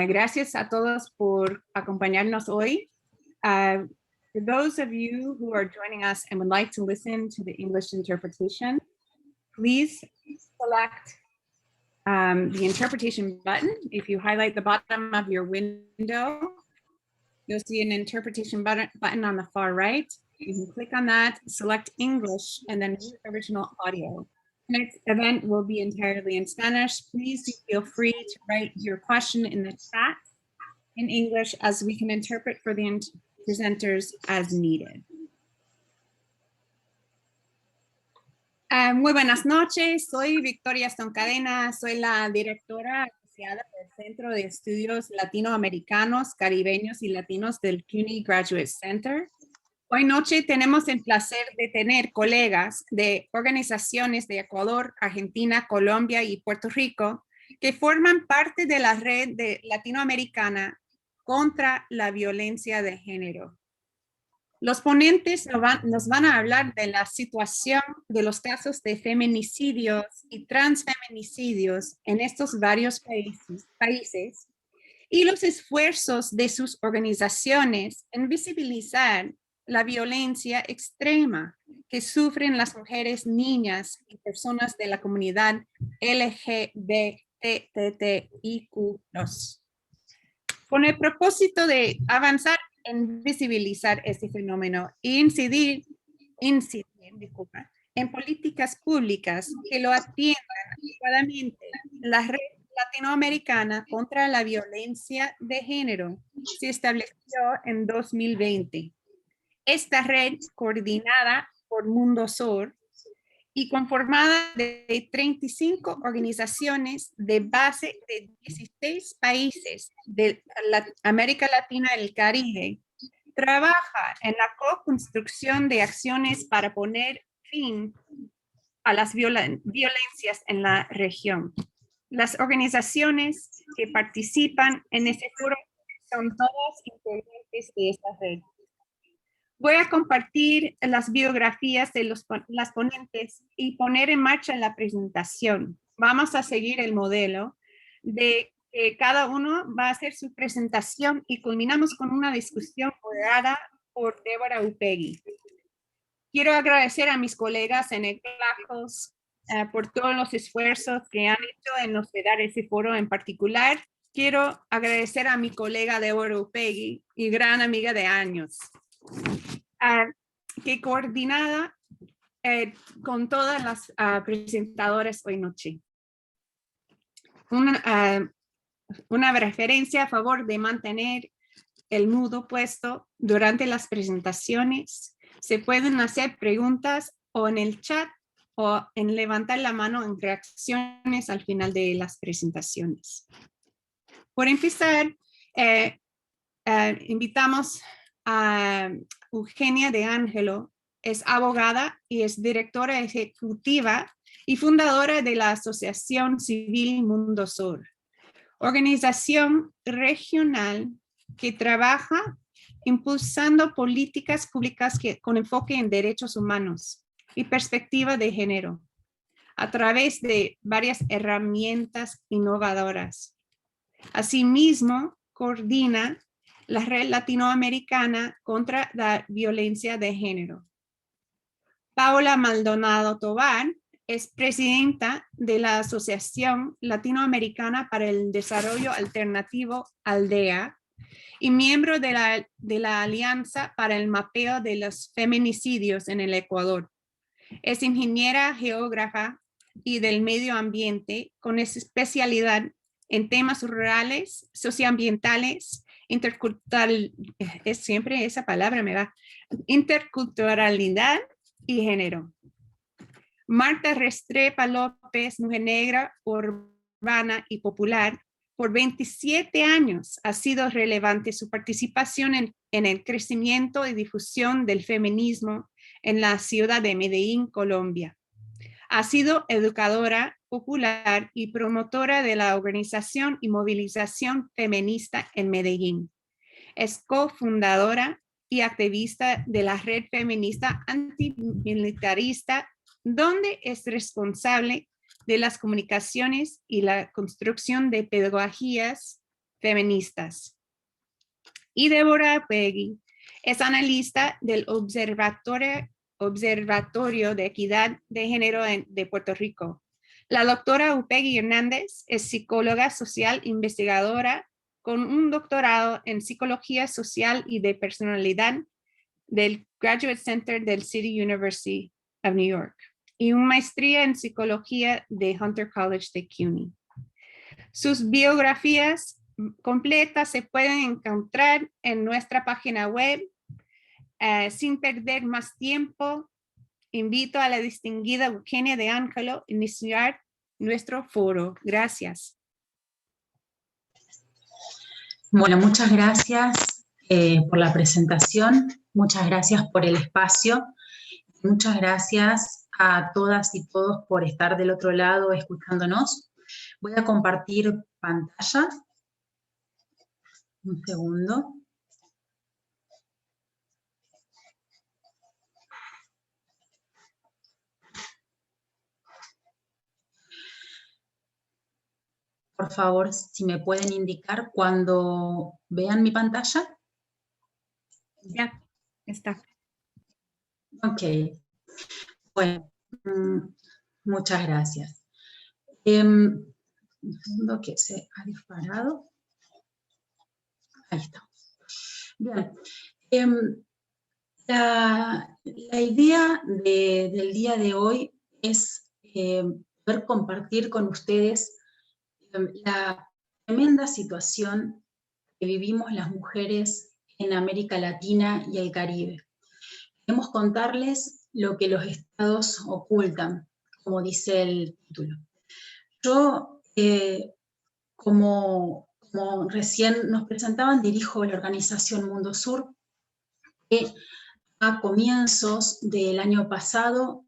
Gracias a todos por acompañarnos hoy. For those of you who are joining us and would like to listen to the English interpretation, please select the interpretation button. If you highlight the bottom of your window, you'll see an interpretation button on the far right. You can click on that, select English, and then original audio. Next event will be entirely in Spanish. Please do feel free to write your question in the chat in English as we can interpret for the presenters as needed. Muy buenas noches, soy Victoria Stoncadena, soy la directora asociada del Centro de Estudios Latinoamericanos, Caribeños y Latinos del CUNY Graduate Center. Hoy noche tenemos el placer de tener colegas de organizaciones de Ecuador, Argentina, Colombia y Puerto Rico que forman parte de la red latinoamericana contra la violencia de género. Los ponentes nos van a hablar de la situación de los casos de feminicidios y transfeminicidios en estos varios países y los esfuerzos de sus organizaciones en visibilizar la violencia extrema que sufren las mujeres, niñas y personas de la comunidad LGBTIQ+. Con el propósito de avanzar en visibilizar este fenómeno e incidir en políticas públicas que lo atiendan adecuadamente, la red latinoamericana contra la violencia de género se estableció en 2020. Esta red, coordinada por Mundosur y conformada de 35 organizaciones de base de 16 países de América Latina y el Caribe, trabaja en la co-construcción de acciones para poner fin a las violencias en la región. Las organizaciones que participan en este foro son todas integrantes de esta red. Voy a compartir las biografías de las ponentes y poner en marcha la presentación. Vamos a seguir el modelo de que cada uno va a hacer su presentación y culminamos con una discusión moderada por Débora Upegui. Quiero agradecer a mis colegas en el CLACOS por todos los esfuerzos que han hecho en hospedar ese foro en particular. Quiero agradecer a mi colega Débora Upegui y gran amiga de años. Que coordinada con todas las presentadoras hoy noche. Una referencia a favor de mantener el mudo puesto durante las presentaciones. Se pueden hacer preguntas o en el chat o en levantar la mano en reacciones al final de las presentaciones. Por empezar, invitamos a Eugenia de Ángelo. Es abogada y es directora ejecutiva y fundadora de la Asociación Civil Mundosur, organización regional que trabaja impulsando políticas públicas con enfoque en derechos humanos y perspectiva de género a través de varias herramientas innovadoras. Asimismo, coordina la Red Latinoamericana contra la Violencia de Género. Paola Maldonado Tovar es presidenta de la Asociación Latinoamericana para el Desarrollo Alternativo ALDEA y miembro de la Alianza para el Mapeo de los Feminicidios en el Ecuador. Es ingeniera geógrafa y del medio ambiente con especialidad en temas rurales, socioambientales, interculturalidad y género. Marta Restrepa López, mujer negra, urbana y popular, por 27 años ha sido relevante su participación en el crecimiento y difusión del feminismo en la ciudad de Medellín, Colombia. Ha sido educadora popular y promotora de la organización y movilización feminista en Medellín. Es cofundadora y activista de la red feminista antimilitarista, donde es responsable de las comunicaciones y la construcción de pedagogías feministas. Y Deborah Upegui es analista del Observatorio de Equidad de Género de Puerto Rico. La doctora Upegui Hernández es psicóloga social investigadora con un doctorado en psicología social y de personalidad del Graduate Center del City University of New York y una maestría en psicología de Hunter College de CUNY. Sus biografías completas se pueden encontrar en nuestra página web. Sin perder más tiempo, invito a la distinguida Eugenia de Ángelo a iniciar nuestro foro. Gracias. Bueno, muchas gracias por la presentación, muchas gracias por el espacio, muchas gracias a todas y todos por estar del otro lado escuchándonos. Voy a compartir pantalla. Un segundo. Por favor, si me pueden indicar cuando vean mi pantalla. Ya, está. Ok. Bueno, muchas gracias. Un segundo que se ha disparado. Ahí está. Bien. La idea del día de hoy es poder compartir con ustedes la tremenda situación que vivimos las mujeres en América Latina y el Caribe. Queremos contarles lo que los estados ocultan, como dice el título. Yo, como recién nos presentaban, dirijo la organización Mundo Sur, que a comienzos del año pasado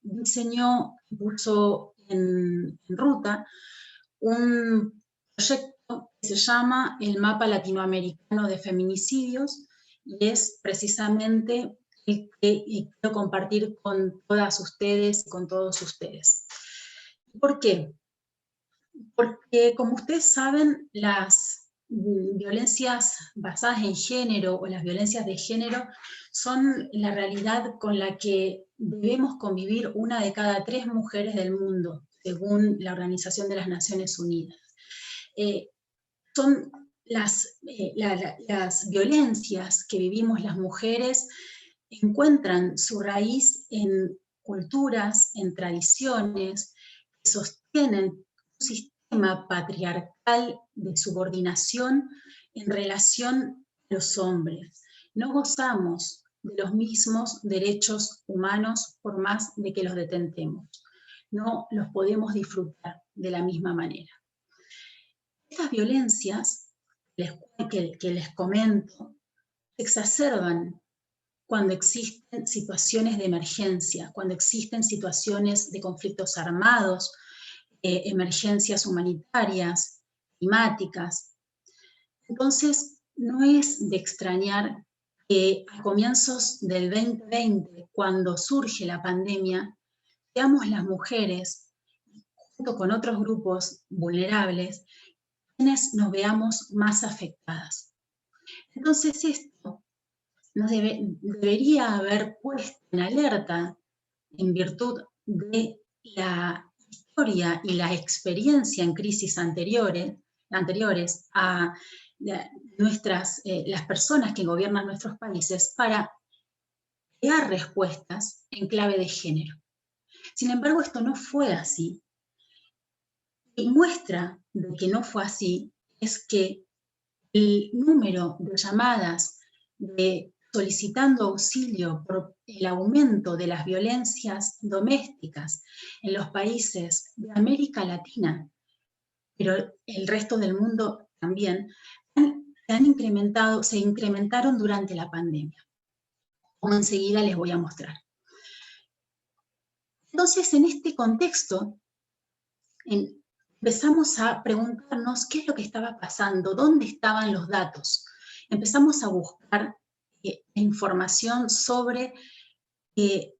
diseñó, puso en ruta un proyecto que se llama el Mapa Latinoamericano de Feminicidios, y es precisamente el que quiero compartir con todas ustedes y con todos ustedes. ¿Por qué? Porque, como ustedes saben, las violencias basadas en género o las violencias de género son la realidad con la que debemos convivir 1 de cada 3 mujeres del mundo, según la Organización de las Naciones Unidas. Son las violencias que vivimos las mujeres, encuentran su raíz en culturas, en tradiciones, que sostienen un sistema patriarcal de subordinación en relación a los hombres. No gozamos de los mismos derechos humanos por más de que los detentemos. No los podemos disfrutar de la misma manera. Estas violencias que les comento se exacerban cuando existen situaciones de emergencia, cuando existen situaciones de conflictos armados, emergencias humanitarias, climáticas. Entonces, no es de extrañar que a comienzos del 2020, cuando surge la pandemia, seamos las mujeres, junto con otros grupos vulnerables, quienes nos veamos más afectadas. Entonces, esto nos debería haber puesto en alerta en virtud de la historia y la experiencia en crisis anteriores a las personas que gobiernan nuestros países para crear respuestas en clave de género. Sin embargo, esto no fue así. Y muestra de que no fue así es que el número de llamadas solicitando auxilio por el aumento de las violencias domésticas en los países de América Latina, pero el resto del mundo también, se incrementaron durante la pandemia, como enseguida les voy a mostrar. Entonces, en este contexto, empezamos a preguntarnos qué es lo que estaba pasando, dónde estaban los datos. Empezamos a buscar información sobre qué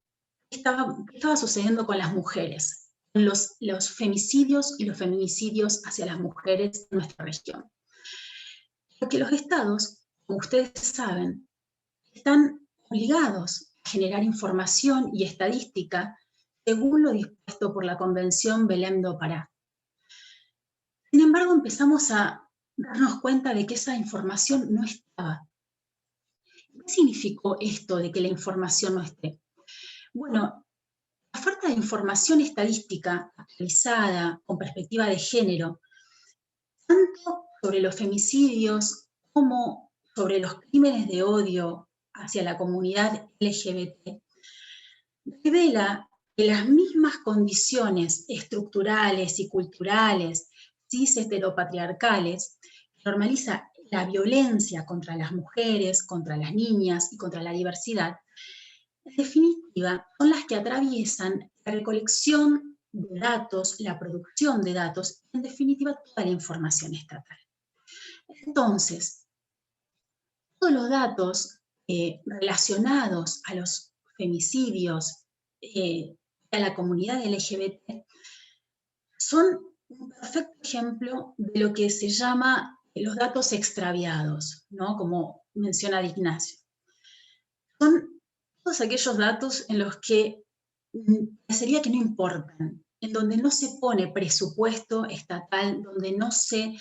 estaba sucediendo con las mujeres, los femicidios y los feminicidios hacia las mujeres en nuestra región. Porque los estados, como ustedes saben, están obligados a generar información y estadística según lo dispuesto por la Convención Belém do Pará. Sin embargo, empezamos a darnos cuenta de que esa información no estaba. ¿Qué significó esto de que la información no esté? Bueno, la falta de información estadística actualizada con perspectiva de género, tanto sobre los femicidios como sobre los crímenes de odio hacia la comunidad LGBT, revela que las mismas condiciones estructurales y culturales cis heteropatriarcales normaliza la violencia contra las mujeres, contra las niñas y contra la diversidad, en definitiva, son las que atraviesan la recolección de datos, la producción de datos, en definitiva, toda la información estatal. Entonces, todos los datos relacionados a los femicidios, a la comunidad LGBT, son un perfecto ejemplo de lo que se llama los datos extraviados, ¿no? Como menciona Ignacio. Son todos aquellos datos en los que parecería que no importan, en donde no se pone presupuesto estatal, donde no se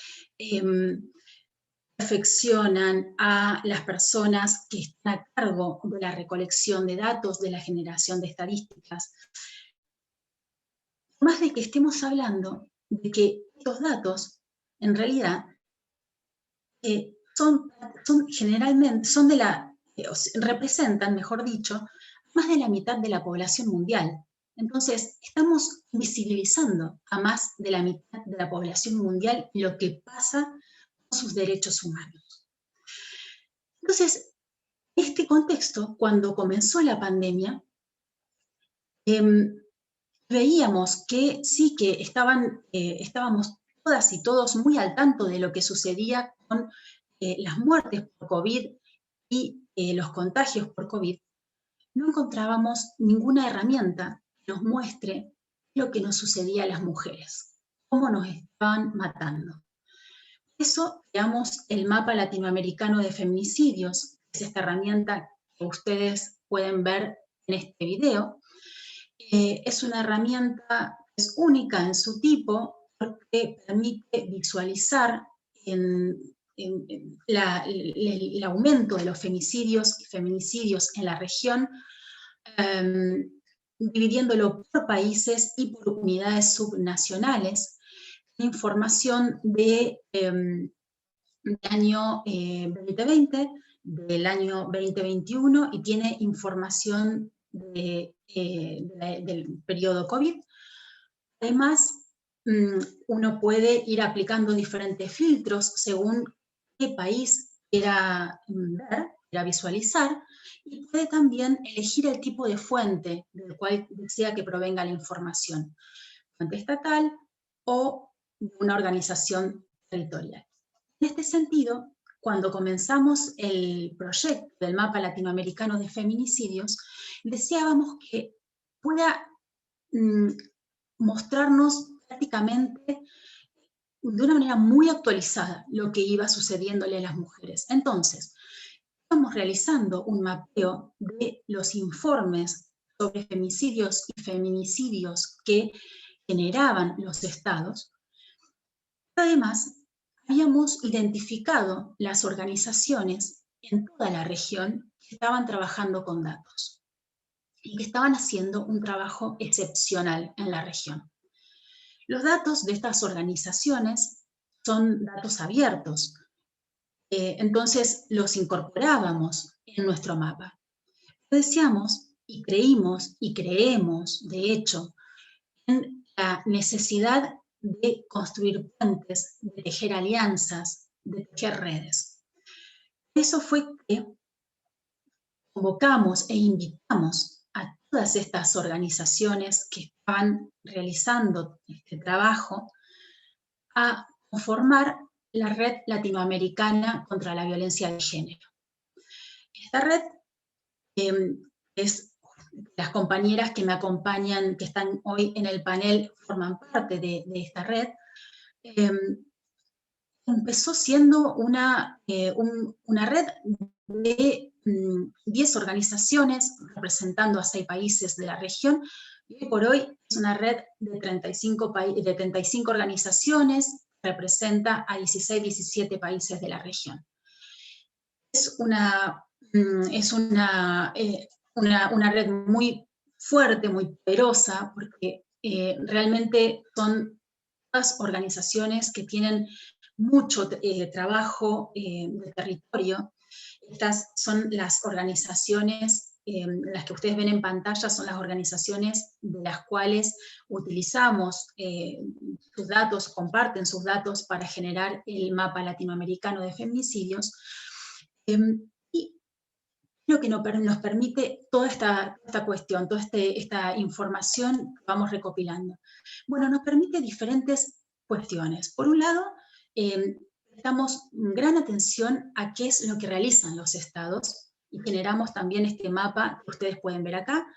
perfeccionan a las personas que están a cargo de la recolección de datos, de la generación de estadísticas. Más de que estemos hablando de que estos datos, en realidad, representan, mejor dicho, más de la mitad de la población mundial. Entonces, estamos visibilizando a más de la mitad de la población mundial lo que pasa con sus derechos humanos. Entonces, en este contexto, cuando comenzó la pandemia, veíamos que sí que estábamos todas y todos muy al tanto de lo que sucedía con las muertes por COVID y los contagios por COVID. No encontrábamos ninguna herramienta que nos muestre lo que nos sucedía a las mujeres, cómo nos estaban matando. Por eso creamos el mapa latinoamericano de feminicidios, que es esta herramienta que ustedes pueden ver en este video. Es una herramienta que es única en su tipo porque permite visualizar el aumento de los femicidios y feminicidios en la región, dividiéndolo por países y por unidades subnacionales. Información del año 2020, del año 2021 y tiene información del periodo COVID. Además, uno puede ir aplicando diferentes filtros según qué país quiera ver, quiera visualizar, y puede también elegir el tipo de fuente del cual desea que provenga la información, fuente estatal o de una organización territorial. En este sentido, cuando comenzamos el proyecto del mapa latinoamericano de feminicidios, deseábamos que pueda mostrarnos prácticamente de una manera muy actualizada lo que iba sucediéndole a las mujeres. Entonces, estamos realizando un mapeo de los informes sobre femicidios y feminicidios que generaban los estados. Además, habíamos identificado las organizaciones en toda la región que estaban trabajando con datos y que estaban haciendo un trabajo excepcional en la región. Los datos de estas organizaciones son datos abiertos, entonces los incorporábamos en nuestro mapa. Deseamos y creímos y creemos, de hecho, en la necesidad de construir puentes, de tejer alianzas, de tejer redes. Eso fue que convocamos e invitamos a todas estas organizaciones que estaban realizando este trabajo a conformar la Red Latinoamericana contra la Violencia de Género. Esta red es, las compañeras que me acompañan, que están hoy en el panel, forman parte de esta red. empezó siendo una red de 10 organizaciones representando a 6 países de la región, y hoy por hoy es una red de 35 organizaciones, representa a 16, 17 países de la región. Es una red muy fuerte, muy poderosa, porque realmente son todas organizaciones que tienen mucho trabajo de territorio. Estas son las organizaciones, las que ustedes ven en pantalla, son las organizaciones de las cuales utilizamos sus datos, comparten sus datos para generar el mapa latinoamericano de feminicidios. Y lo que nos permite toda esta cuestión, toda esta información que vamos recopilando. Bueno, nos permite diferentes cuestiones. Por un lado, prestamos gran atención a qué es lo que realizan los estados y generamos también este mapa que ustedes pueden ver acá,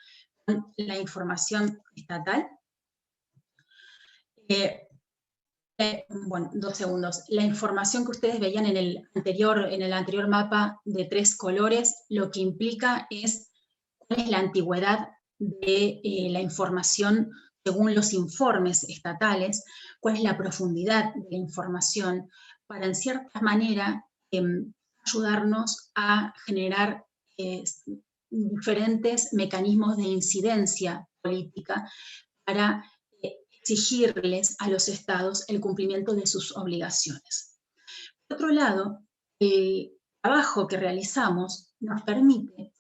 con la información estatal. Bueno, 2 segundos. La información que ustedes veían en el anterior mapa de 3 colores, lo que implica es cuál es la antigüedad de la información según los informes estatales, cuál es la profundidad de la información, para en cierta manera ayudarnos a generar diferentes mecanismos de incidencia política para exigirles a los estados el cumplimiento de sus obligaciones. Por otro lado, el trabajo que realizamos nos permite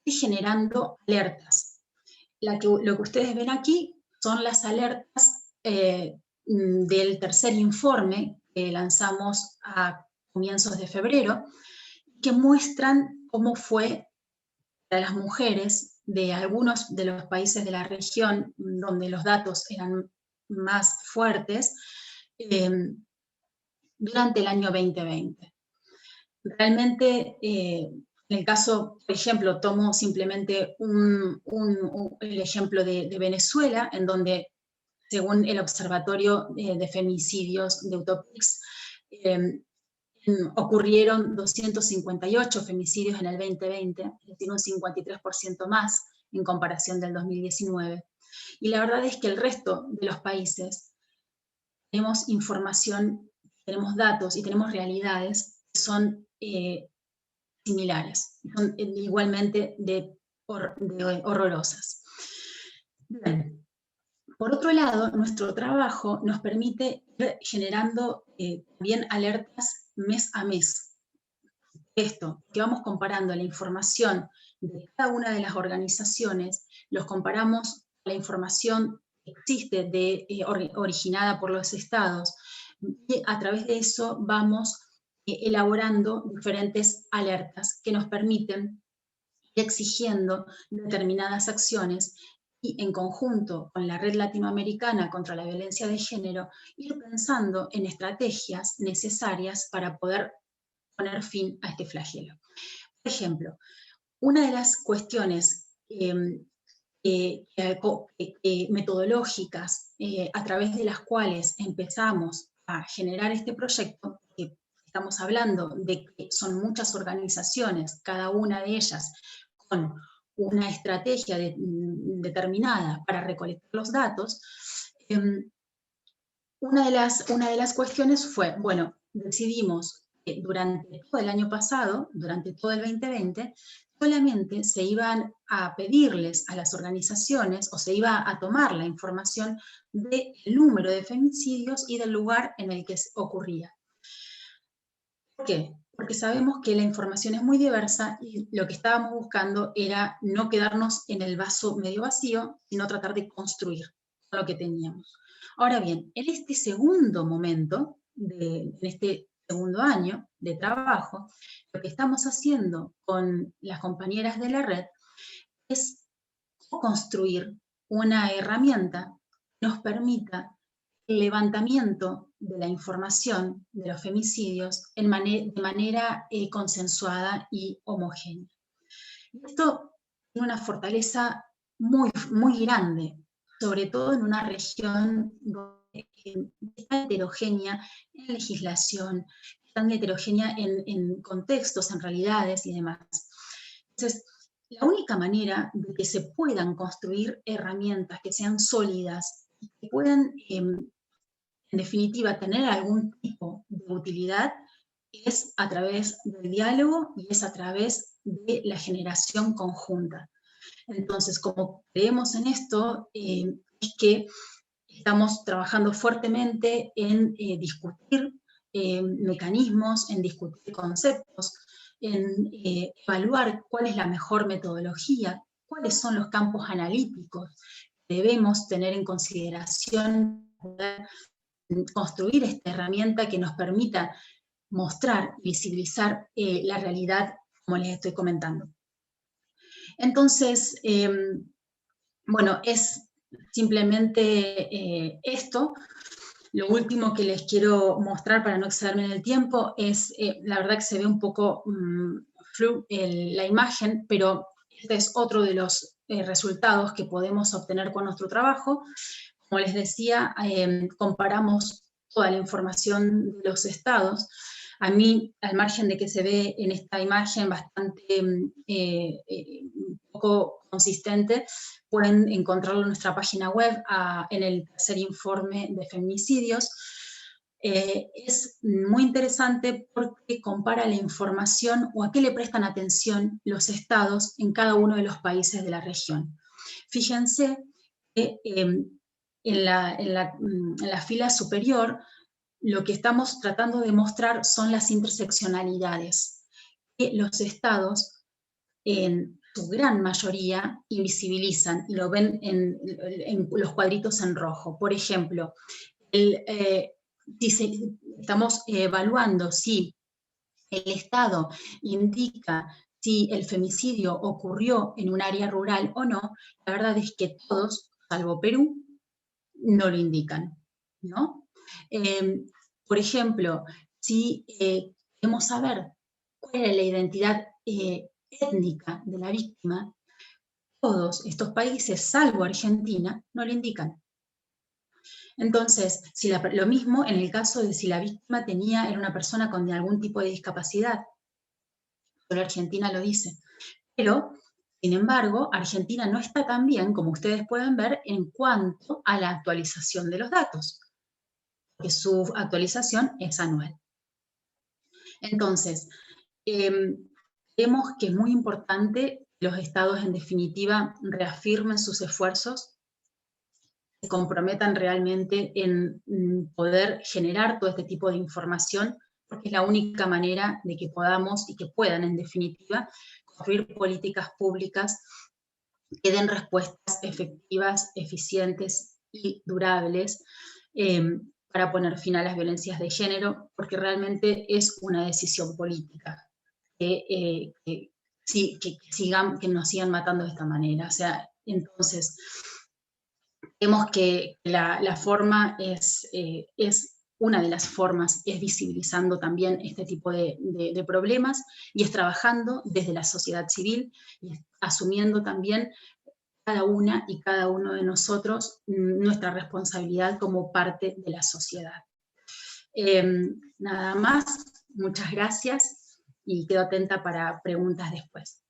ir generando alertas. Lo que ustedes ven aquí son las alertas del tercer informe que lanzamos a comienzos de febrero, que muestran cómo fue para las mujeres de algunos de los países de la región donde los datos eran más fuertes, durante el año 2020. Realmente, en el caso, por ejemplo, tomo simplemente el ejemplo de Venezuela, en donde, según el Observatorio de Feminicidios de Utopix, ocurrieron 258 femicidios en el 2020, es decir, un 53% más en comparación del 2019. Y la verdad es que el resto de los países tenemos información, tenemos datos y tenemos realidades que son similares, son igualmente horrorosas. Bien. Por otro lado, nuestro trabajo nos permite ir generando también alertas mes a mes. Esto, que vamos comparando la información de cada una de las organizaciones, los comparamos con la información que existe originada por los estados, y a través de eso vamos elaborando diferentes alertas que nos permiten ir exigiendo determinadas acciones y, en conjunto con la Red Latinoamericana contra la Violencia de Género, ir pensando en estrategias necesarias para poder poner fin a este flagelo. Por ejemplo, una de las cuestiones metodológicas a través de las cuales empezamos a generar este proyecto, que estamos hablando de que son muchas organizaciones, cada una de ellas con una estrategia determinada para recolectar los datos, una de las cuestiones fue, bueno, decidimos que durante todo el año pasado, durante todo el 2020, solamente se iban a pedirles a las organizaciones o se iba a tomar la información del número de femicidios y del lugar en el que ocurría. ¿Por qué? Porque sabemos que la información es muy diversa y lo que estábamos buscando era no quedarnos en el vaso medio vacío, sino tratar de construir lo que teníamos. Ahora bien, en este segundo momento, en este segundo año de trabajo, lo que estamos haciendo con las compañeras de la red es construir una herramienta que nos permita el levantamiento de la información de los femicidios de manera consensuada y homogénea. Esto tiene una fortaleza muy, muy grande, sobre todo en una región tan heterogénea en legislación, tan heterogénea en contextos, en realidades y demás. Entonces, la única manera de que se puedan construir herramientas que sean sólidas y que puedan, en definitiva, tener algún tipo de utilidad es a través del diálogo y es a través de la generación conjunta. Entonces, como creemos en esto, es que estamos trabajando fuertemente en discutir mecanismos, en discutir conceptos, en evaluar cuál es la mejor metodología, cuáles son los campos analíticos que debemos tener en consideración para construir esta herramienta que nos permita mostrar, visibilizar la realidad como les estoy comentando. Entonces, bueno, es simplemente esto. Lo último que les quiero mostrar para no excederme en el tiempo es, la verdad que se ve un poco la imagen, pero este es otro de los resultados que podemos obtener con nuestro trabajo. Como les decía, comparamos toda la información de los estados. A mí, al margen de que se ve en esta imagen bastante un poco consistente, pueden encontrarlo en nuestra página web en el tercer informe de feminicidios. Es muy interesante porque compara la información o a qué le prestan atención los estados en cada uno de los países de la región. Fíjense que en la fila superior lo que estamos tratando de mostrar son las interseccionalidades que los estados, en su gran mayoría, invisibilizan y lo ven en los cuadritos en rojo. Por ejemplo, estamos evaluando si el estado indica si el femicidio ocurrió en un área rural o no. La verdad es que todos, salvo Perú, no lo indican, ¿no? Por ejemplo, si queremos saber cuál es la identidad étnica de la víctima, todos estos países, salvo Argentina, no lo indican. Entonces, lo mismo en el caso de si la víctima era una persona con algún tipo de discapacidad. Solo Argentina lo dice. Pero, sin embargo, Argentina no está tan bien, como ustedes pueden ver, en cuanto a la actualización de los datos, porque su actualización es anual. Entonces, creemos que es muy importante que los estados, en definitiva, reafirmen sus esfuerzos, se comprometan realmente en poder generar todo este tipo de información, porque es la única manera de que podamos y que puedan, en definitiva, construir políticas públicas que den respuestas efectivas, eficientes y durables para poner fin a las violencias de género, porque realmente es una decisión política que nos sigan matando de esta manera. O sea, entonces, vemos que la forma es una de las formas, es visibilizando también este tipo de problemas y es trabajando desde la sociedad civil y asumiendo también cada una y cada uno de nosotros nuestra responsabilidad como parte de la sociedad. Nada más, muchas gracias y quedo atenta para preguntas después.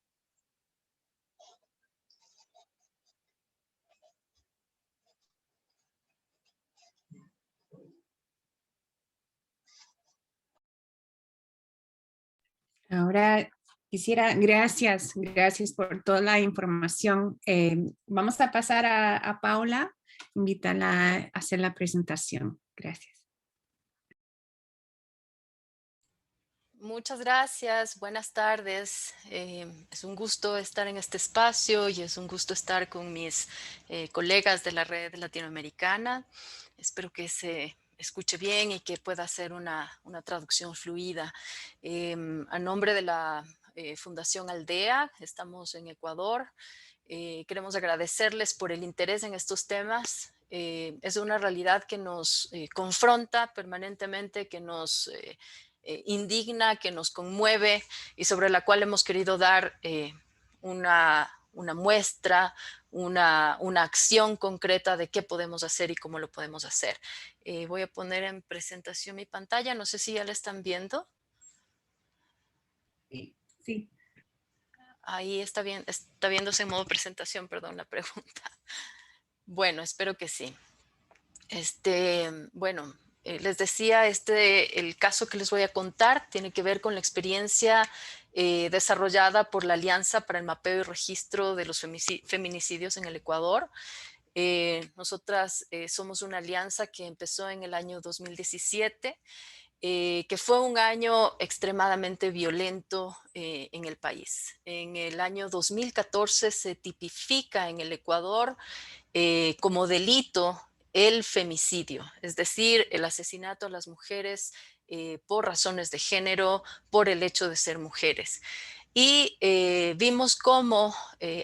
Ahora gracias por toda la información. Vamos a pasar a Paula, invitarla a hacer la presentación. Gracias. Muchas gracias, buenas tardes. Es un gusto estar en este espacio y es un gusto estar con mis colegas de la red latinoamericana. Espero que se escuche bien y que pueda hacer una traducción fluida. A nombre de la Fundación Aldea, estamos en Ecuador. Queremos agradecerles por el interés en estos temas. Es una realidad que nos confronta permanentemente, que nos indigna, que nos conmueve y sobre la cual hemos querido dar una muestra, una acción concreta de qué podemos hacer y cómo lo podemos hacer. Voy a poner en presentación mi pantalla. No sé si ya la están viendo. Sí. Ahí está bien, está viéndose en modo presentación, perdón la pregunta. Bueno, espero que sí. Bueno, les decía, el caso que les voy a contar tiene que ver con la experiencia desarrollada por la Alianza para el Mapeo y Registro de los Feminicidios en el Ecuador. Nosotras somos una alianza que empezó en el año 2017, que fue un año extremadamente violento en el país. En el año 2014 se tipifica en el Ecuador como delito el femicidio, es decir, el asesinato a las mujeres por razones de género, por el hecho de ser mujeres. Y vimos cómo,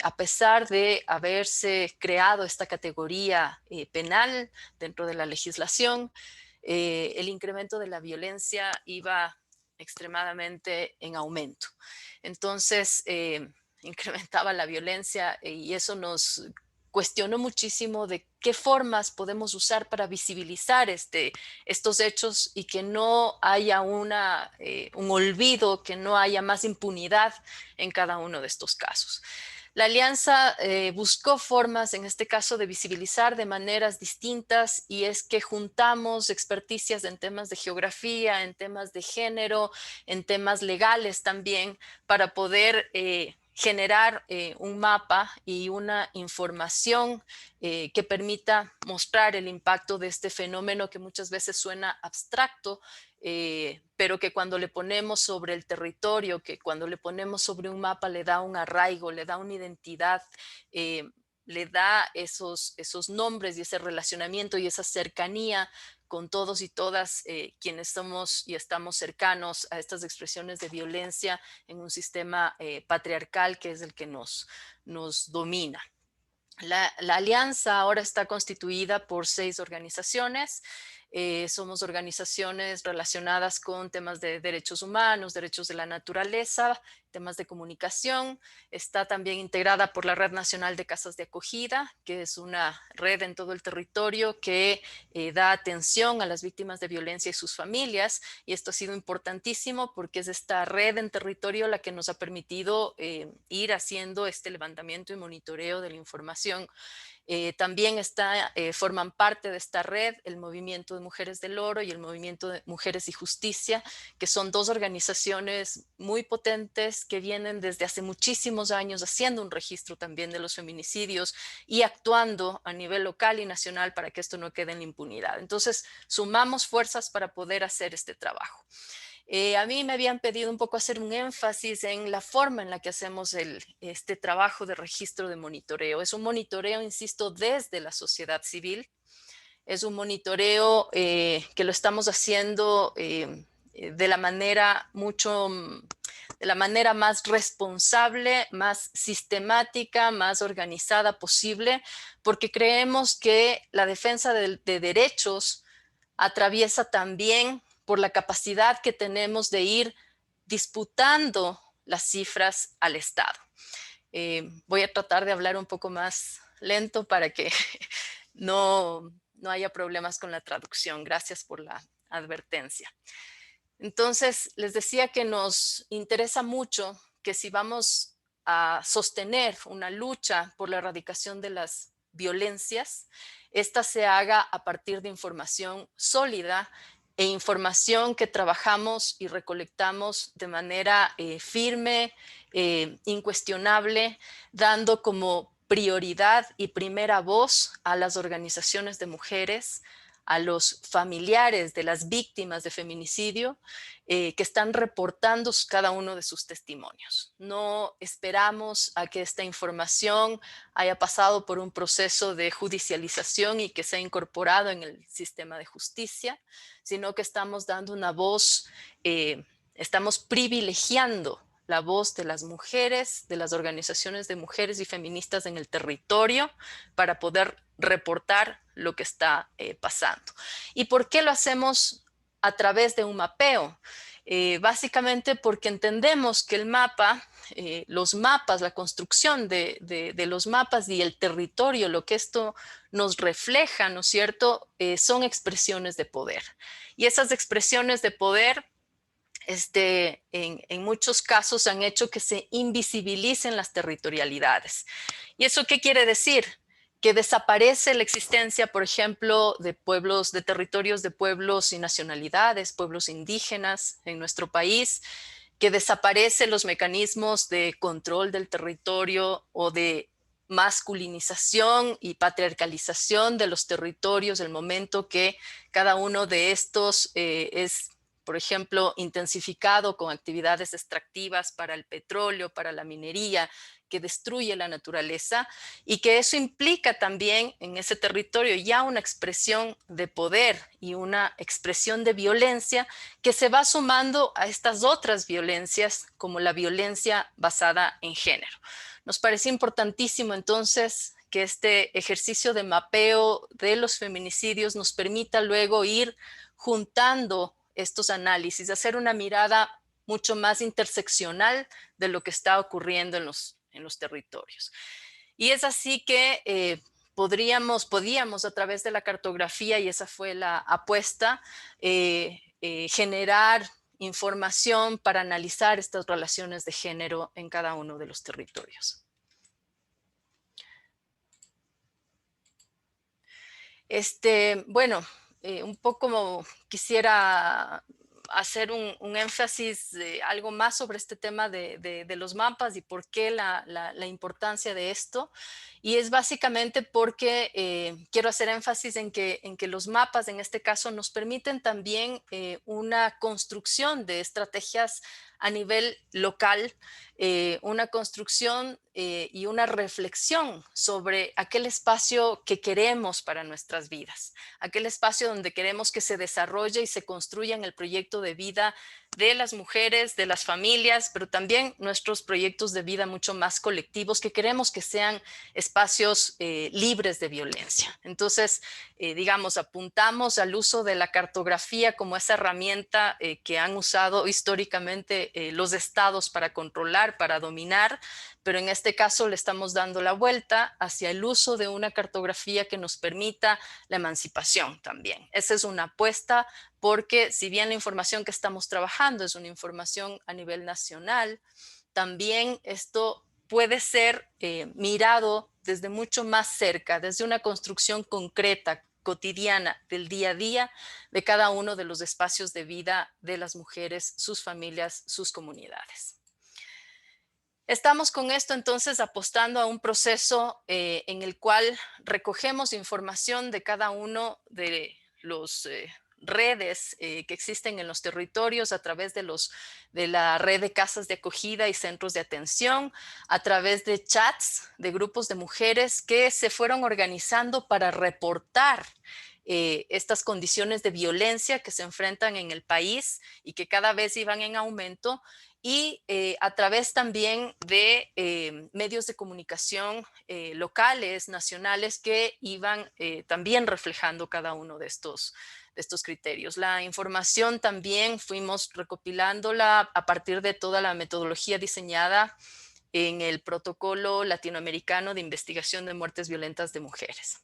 a pesar de haberse creado esta categoría penal dentro de la legislación, el incremento de la violencia iba extremadamente en aumento. Entonces, incrementaba la violencia y eso nos cuestionó muchísimo de qué formas podemos usar para visibilizar estos hechos y que no haya un olvido, que no haya más impunidad en cada uno de estos casos. La alianza buscó formas, en este caso, de visibilizar de maneras distintas, y es que juntamos experticias en temas de geografía, en temas de género, en temas legales también, para poder generar un mapa y una información que permita mostrar el impacto de este fenómeno que muchas veces suena abstracto, pero que cuando le ponemos sobre el territorio, que cuando le ponemos sobre un mapa le da un arraigo, le da una identidad, le da esos nombres y ese relacionamiento y esa cercanía con todos y todas quienes somos y estamos cercanos a estas expresiones de violencia en un sistema patriarcal que es el que nos domina. La alianza ahora está constituida por 6 organizaciones. Somos organizaciones relacionadas con temas de derechos humanos, derechos de la naturaleza, temas de comunicación. Está también integrada por la Red Nacional de Casas de Acogida, que es una red en todo el territorio que da atención a las víctimas de violencia y sus familias. Y esto ha sido importantísimo porque es esta red en territorio la que nos ha permitido ir haciendo este levantamiento y monitoreo de la información. También forman parte de esta red el Movimiento de Mujeres del Oro y el Movimiento de Mujeres y Justicia, que son 2 organizaciones muy potentes que vienen desde hace muchísimos años haciendo un registro también de los feminicidios y actuando a nivel local y nacional para que esto no quede en la impunidad. Entonces, sumamos fuerzas para poder hacer este trabajo. A mí me habían pedido un poco hacer un énfasis en la forma en la que hacemos este trabajo de registro de monitoreo. Es un monitoreo, insisto, desde la sociedad civil. Es un monitoreo que lo estamos haciendo de la manera más responsable, más sistemática, más organizada posible, porque creemos que la defensa de derechos atraviesa también por la capacidad que tenemos de ir disputando las cifras al Estado. Voy a tratar de hablar un poco más lento para que no haya problemas con la traducción. Gracias por la advertencia. Entonces, les decía que nos interesa mucho que si vamos a sostener una lucha por la erradicación de las violencias, esta se haga a partir de información sólida e información que trabajamos y recolectamos de manera firme, incuestionable, dando como prioridad y primera voz a las organizaciones de mujeres, a los familiares de las víctimas de feminicidio que están reportando cada uno de sus testimonios. No esperamos a que esta información haya pasado por un proceso de judicialización y que sea incorporado en el sistema de justicia, sino que estamos dando una voz, estamos privilegiando la voz de las mujeres, de las organizaciones de mujeres y feministas en el territorio para poder reportar lo que está pasando. ¿Y por qué lo hacemos a través de un mapeo? Básicamente porque entendemos que el mapa los mapas, la construcción de los mapas y el territorio, lo que esto nos refleja, ¿no es cierto?, son expresiones de poder. Y esas expresiones de poder en muchos casos han hecho que se invisibilicen las territorialidades. ¿Y eso qué quiere decir? Que desaparece la existencia, por ejemplo, de pueblos, de territorios de pueblos y nacionalidades, pueblos indígenas en nuestro país, que desaparecen los mecanismos de control del territorio o de masculinización y patriarcalización de los territorios, el momento que cada uno de estos es, por ejemplo, intensificado con actividades extractivas para el petróleo, para la minería, que destruye la naturaleza, y que eso implica también en ese territorio ya una expresión de poder y una expresión de violencia que se va sumando a estas otras violencias, como la violencia basada en género. Nos parece importantísimo entonces que este ejercicio de mapeo de los feminicidios nos permita luego ir juntando estos análisis, hacer una mirada mucho más interseccional de lo que está ocurriendo en los territorios. Y es así que podíamos a través de la cartografía, y esa fue la apuesta, generar información para analizar estas relaciones de género en cada uno de los territorios. Bueno, un poco quisiera hacer un énfasis de algo más sobre este tema de los mapas y por qué la importancia de esto. Y es básicamente porque quiero hacer énfasis en que los mapas, en este caso, nos permiten también una construcción de estrategias a nivel local, una construcción y una reflexión sobre aquel espacio que queremos para nuestras vidas, aquel espacio donde queremos que se desarrolle y se construya en el proyecto de vida de las mujeres, de las familias, pero también nuestros proyectos de vida mucho más colectivos que queremos que sean espacios libres de violencia. Entonces, digamos, apuntamos al uso de la cartografía como esa herramienta que han usado históricamente los estados para controlar, para dominar, pero en este caso le estamos dando la vuelta hacia el uso de una cartografía que nos permita la emancipación también. Esa es una apuesta porque si bien la información que estamos trabajando es una información a nivel nacional, también esto puede ser mirado desde mucho más cerca, desde una construcción concreta, cotidiana, del día a día de cada uno de los espacios de vida de las mujeres, sus familias, sus comunidades. Estamos con esto entonces apostando a un proceso en el cual recogemos información de cada uno de los redes que existen en los territorios a través de la red de casas de acogida y centros de atención, a través de chats de grupos de mujeres que se fueron organizando para reportar estas condiciones de violencia que se enfrentan en el país y que cada vez iban en aumento, y a través también de medios de comunicación locales, nacionales, que iban también reflejando cada uno de estos criterios. La información también fuimos recopilándola a partir de toda la metodología diseñada en el Protocolo Latinoamericano de Investigación de Muertes Violentas de Mujeres.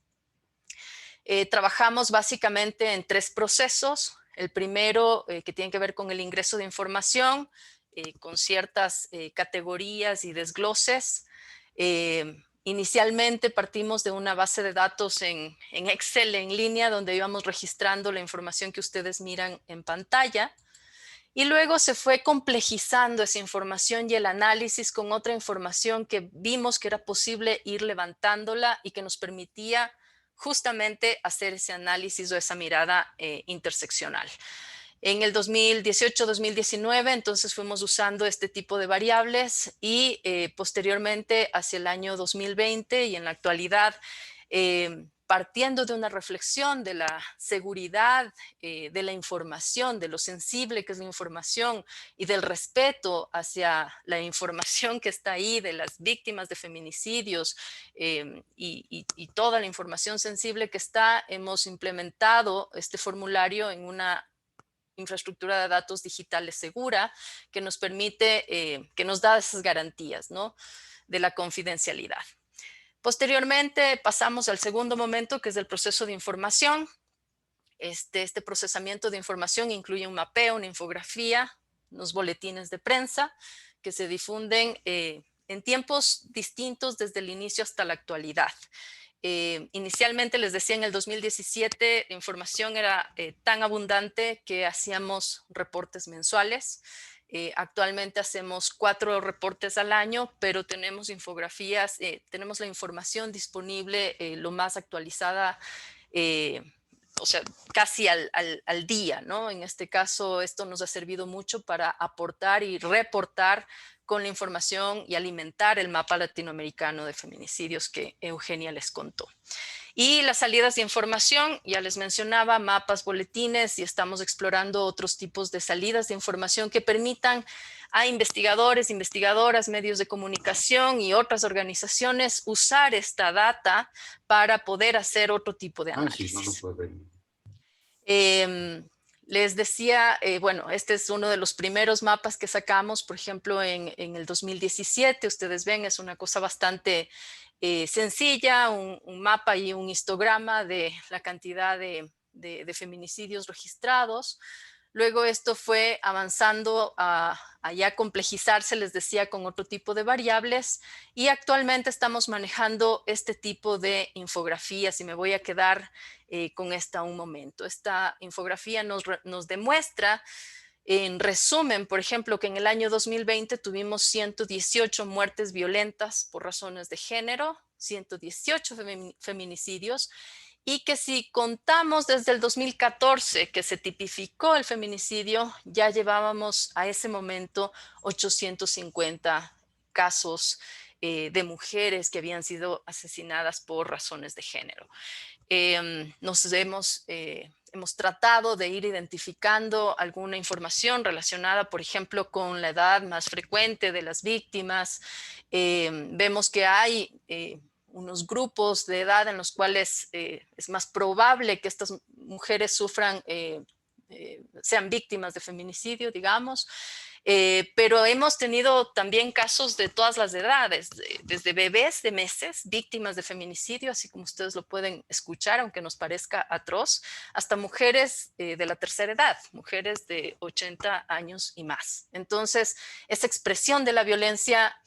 Trabajamos básicamente en 3 procesos. El primero que tiene que ver con el ingreso de información, con ciertas categorías y desgloses. Inicialmente partimos de una base de datos en Excel en línea, donde íbamos registrando la información que ustedes miran en pantalla. Y luego se fue complejizando esa información y el análisis con otra información que vimos que era posible ir levantándola y que nos permitía justamente hacer ese análisis o esa mirada interseccional. En el 2018-2019, entonces fuimos usando este tipo de variables y posteriormente hacia el año 2020 y en la actualidad, partiendo de una reflexión de la seguridad de la información, de lo sensible que es la información y del respeto hacia la información que está ahí de las víctimas de feminicidios y toda la información sensible que está, hemos implementado este formulario en una infraestructura de datos digitales segura que nos permite, que nos da esas garantías, ¿no?, de la confidencialidad. Posteriormente pasamos al segundo momento, que es el proceso de información. Este procesamiento de información incluye un mapeo, una infografía, unos boletines de prensa que se difunden en tiempos distintos desde el inicio hasta la actualidad. Inicialmente, les decía, en el 2017 la información era tan abundante que hacíamos reportes mensuales. Actualmente hacemos 4 reportes al año, pero tenemos infografías, tenemos la información disponible lo más actualizada, o sea, casi al día, ¿no? En este caso, esto nos ha servido mucho para aportar y reportar con la información y alimentar el mapa latinoamericano de feminicidios que Eugenia les contó. Y las salidas de información, ya les mencionaba, mapas, boletines, y estamos explorando otros tipos de salidas de información que permitan a investigadores, investigadoras, medios de comunicación y otras organizaciones usar esta data para poder hacer otro tipo de análisis. Sí, no lo puedo ver. Les decía, bueno, este es uno de los primeros mapas que sacamos, por ejemplo, en el 2017. Ustedes ven, es una cosa bastante sencilla, un mapa y un histograma de la cantidad de feminicidios registrados. Luego esto fue avanzando a ya complejizarse, les decía, con otro tipo de variables, y actualmente estamos manejando este tipo de infografías, y me voy a quedar con esta un momento. Esta infografía nos demuestra, en resumen, por ejemplo, que en el año 2020 tuvimos 118 muertes violentas por razones de género, 118 feminicidios, y que si contamos desde el 2014 que se tipificó el feminicidio, ya llevábamos a ese momento 850 casos de mujeres que habían sido asesinadas por razones de género. Nos hemos tratado de ir identificando alguna información relacionada, por ejemplo, con la edad más frecuente de las víctimas. Vemos que hay unos grupos de edad en los cuales es más probable que estas mujeres sufran, sean víctimas de feminicidio, digamos. Pero hemos tenido también casos de todas las edades, desde bebés de meses, víctimas de feminicidio, así como ustedes lo pueden escuchar, aunque nos parezca atroz, hasta mujeres de la tercera edad, mujeres de 80 años y más. Entonces, esa expresión de la violencia,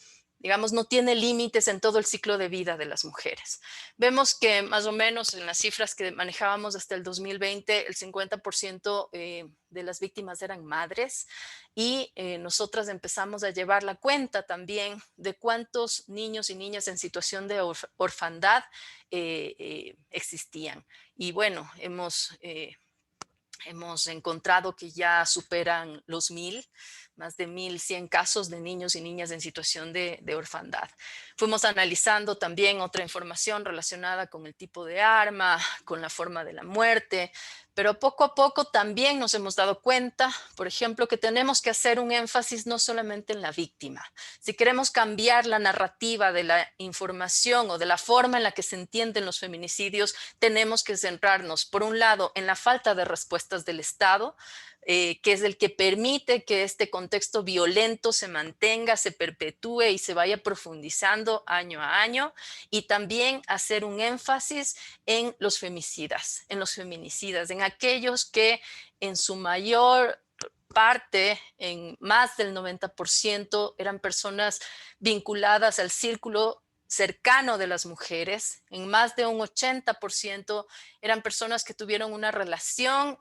digamos, no tiene límites en todo el ciclo de vida de las mujeres. Vemos que más o menos en las cifras que manejábamos hasta el 2020, el 50% de las víctimas eran madres, y nosotras empezamos a llevar la cuenta también de cuántos niños y niñas en situación de orfandad existían. Y bueno, hemos encontrado que ya superan los 1000, más de 1100 casos de niños y niñas en situación de orfandad. Fuimos analizando también otra información relacionada con el tipo de arma, con la forma de la muerte, pero poco a poco también nos hemos dado cuenta, por ejemplo, que tenemos que hacer un énfasis no solamente en la víctima. Si queremos cambiar la narrativa de la información o de la forma en la que se entienden los feminicidios, tenemos que centrarnos, por un lado, en la falta de respuestas del Estado, que es el que permite que este contexto violento se mantenga, se perpetúe y se vaya profundizando año a año, y también hacer un énfasis en los femicidas, en aquellos que en su mayor parte, en más del 90%, eran personas vinculadas al círculo cercano de las mujeres. En más de un 80% eran personas que tuvieron una relación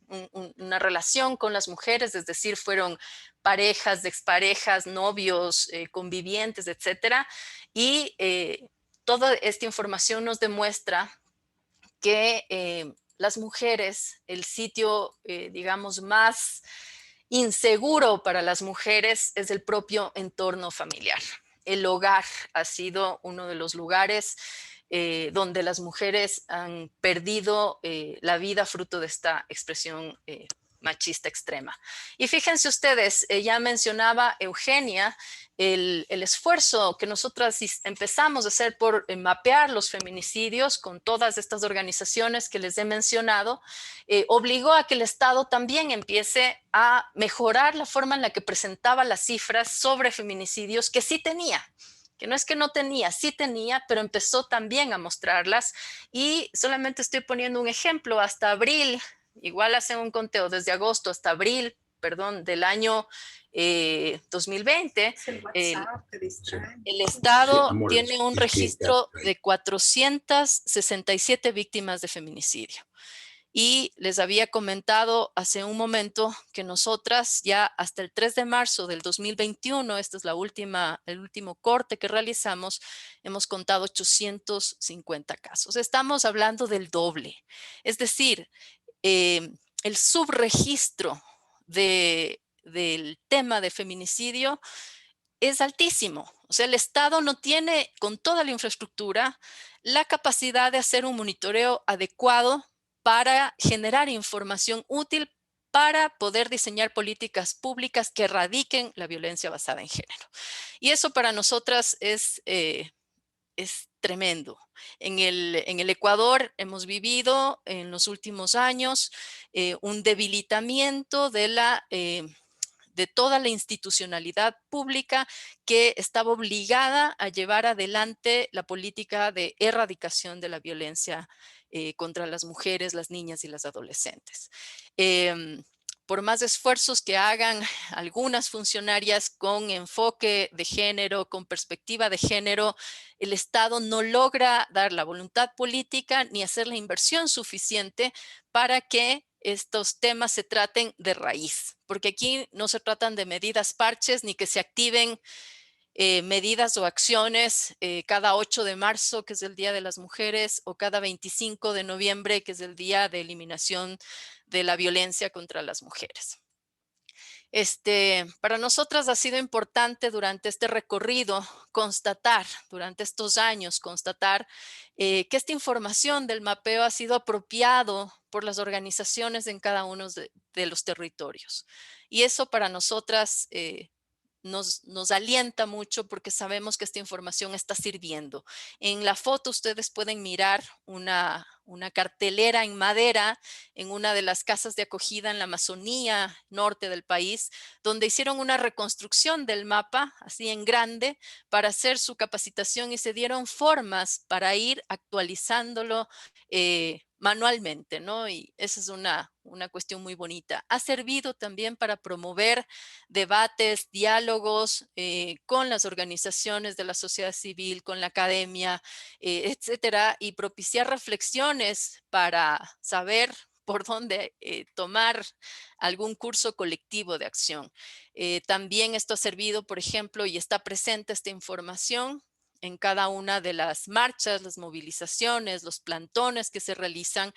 una relación con las mujeres, es decir, fueron parejas, exparejas, novios, convivientes, etcétera. Y toda esta información nos demuestra que las mujeres, el sitio, digamos, más inseguro para las mujeres es el propio entorno familiar. El hogar ha sido uno de los lugares donde las mujeres han perdido la vida fruto de esta expresión machista extrema. Y fíjense ustedes, ya mencionaba Eugenia, el esfuerzo que nosotras empezamos a hacer por mapear los feminicidios con todas estas organizaciones que les he mencionado, obligó a que el Estado también empiece a mejorar la forma en la que presentaba las cifras sobre feminicidios que sí tenía. Que no es que no tenía, sí tenía, pero empezó también a mostrarlas. Y solamente estoy poniendo un ejemplo, hasta abril, igual hacen un conteo desde agosto hasta abril, perdón, del año 2020, el Estado tiene un registro de 467 víctimas de feminicidio. Y les había comentado hace un momento que nosotras ya hasta el 3 de marzo del 2021, esta es el último corte que realizamos, hemos contado 850 casos. Estamos hablando del doble. Es decir, el subregistro del tema de feminicidio es altísimo. O sea, el Estado no tiene, con toda la infraestructura, la capacidad de hacer un monitoreo adecuado para generar información útil para poder diseñar políticas públicas que erradiquen la violencia basada en género. Y eso para nosotras es tremendo. En el Ecuador hemos vivido en los últimos años un debilitamiento de toda la institucionalidad pública que estaba obligada a llevar adelante la política de erradicación de la violencia contra las mujeres, las niñas y las adolescentes. Por más esfuerzos que hagan algunas funcionarias con enfoque de género, con perspectiva de género, el Estado no logra dar la voluntad política ni hacer la inversión suficiente para que estos temas se traten de raíz, porque aquí no se tratan de medidas parches ni que se activen medidas o acciones cada 8 de marzo, que es el Día de las Mujeres, o cada 25 de noviembre, que es el Día de Eliminación de la Violencia contra las Mujeres. Para nosotras ha sido importante durante este recorrido constatar, durante estos años, constatar que esta información del mapeo ha sido apropiado por las organizaciones en cada uno de los territorios. Y eso para nosotras nos alienta mucho porque sabemos que esta información está sirviendo. En la foto ustedes pueden mirar una cartelera en madera en una de las casas de acogida en la Amazonía norte del país, donde hicieron una reconstrucción del mapa, así en grande, para hacer su capacitación y se dieron formas para ir actualizándolo manualmente, ¿no? Y esa es una cuestión muy bonita. Ha servido también para promover debates, diálogos con las organizaciones de la sociedad civil, con la academia, etcétera, y propiciar reflexiones para saber por dónde tomar algún curso colectivo de acción. También esto ha servido, por ejemplo, y está presente esta información en cada una de las marchas, las movilizaciones, los plantones que se realizan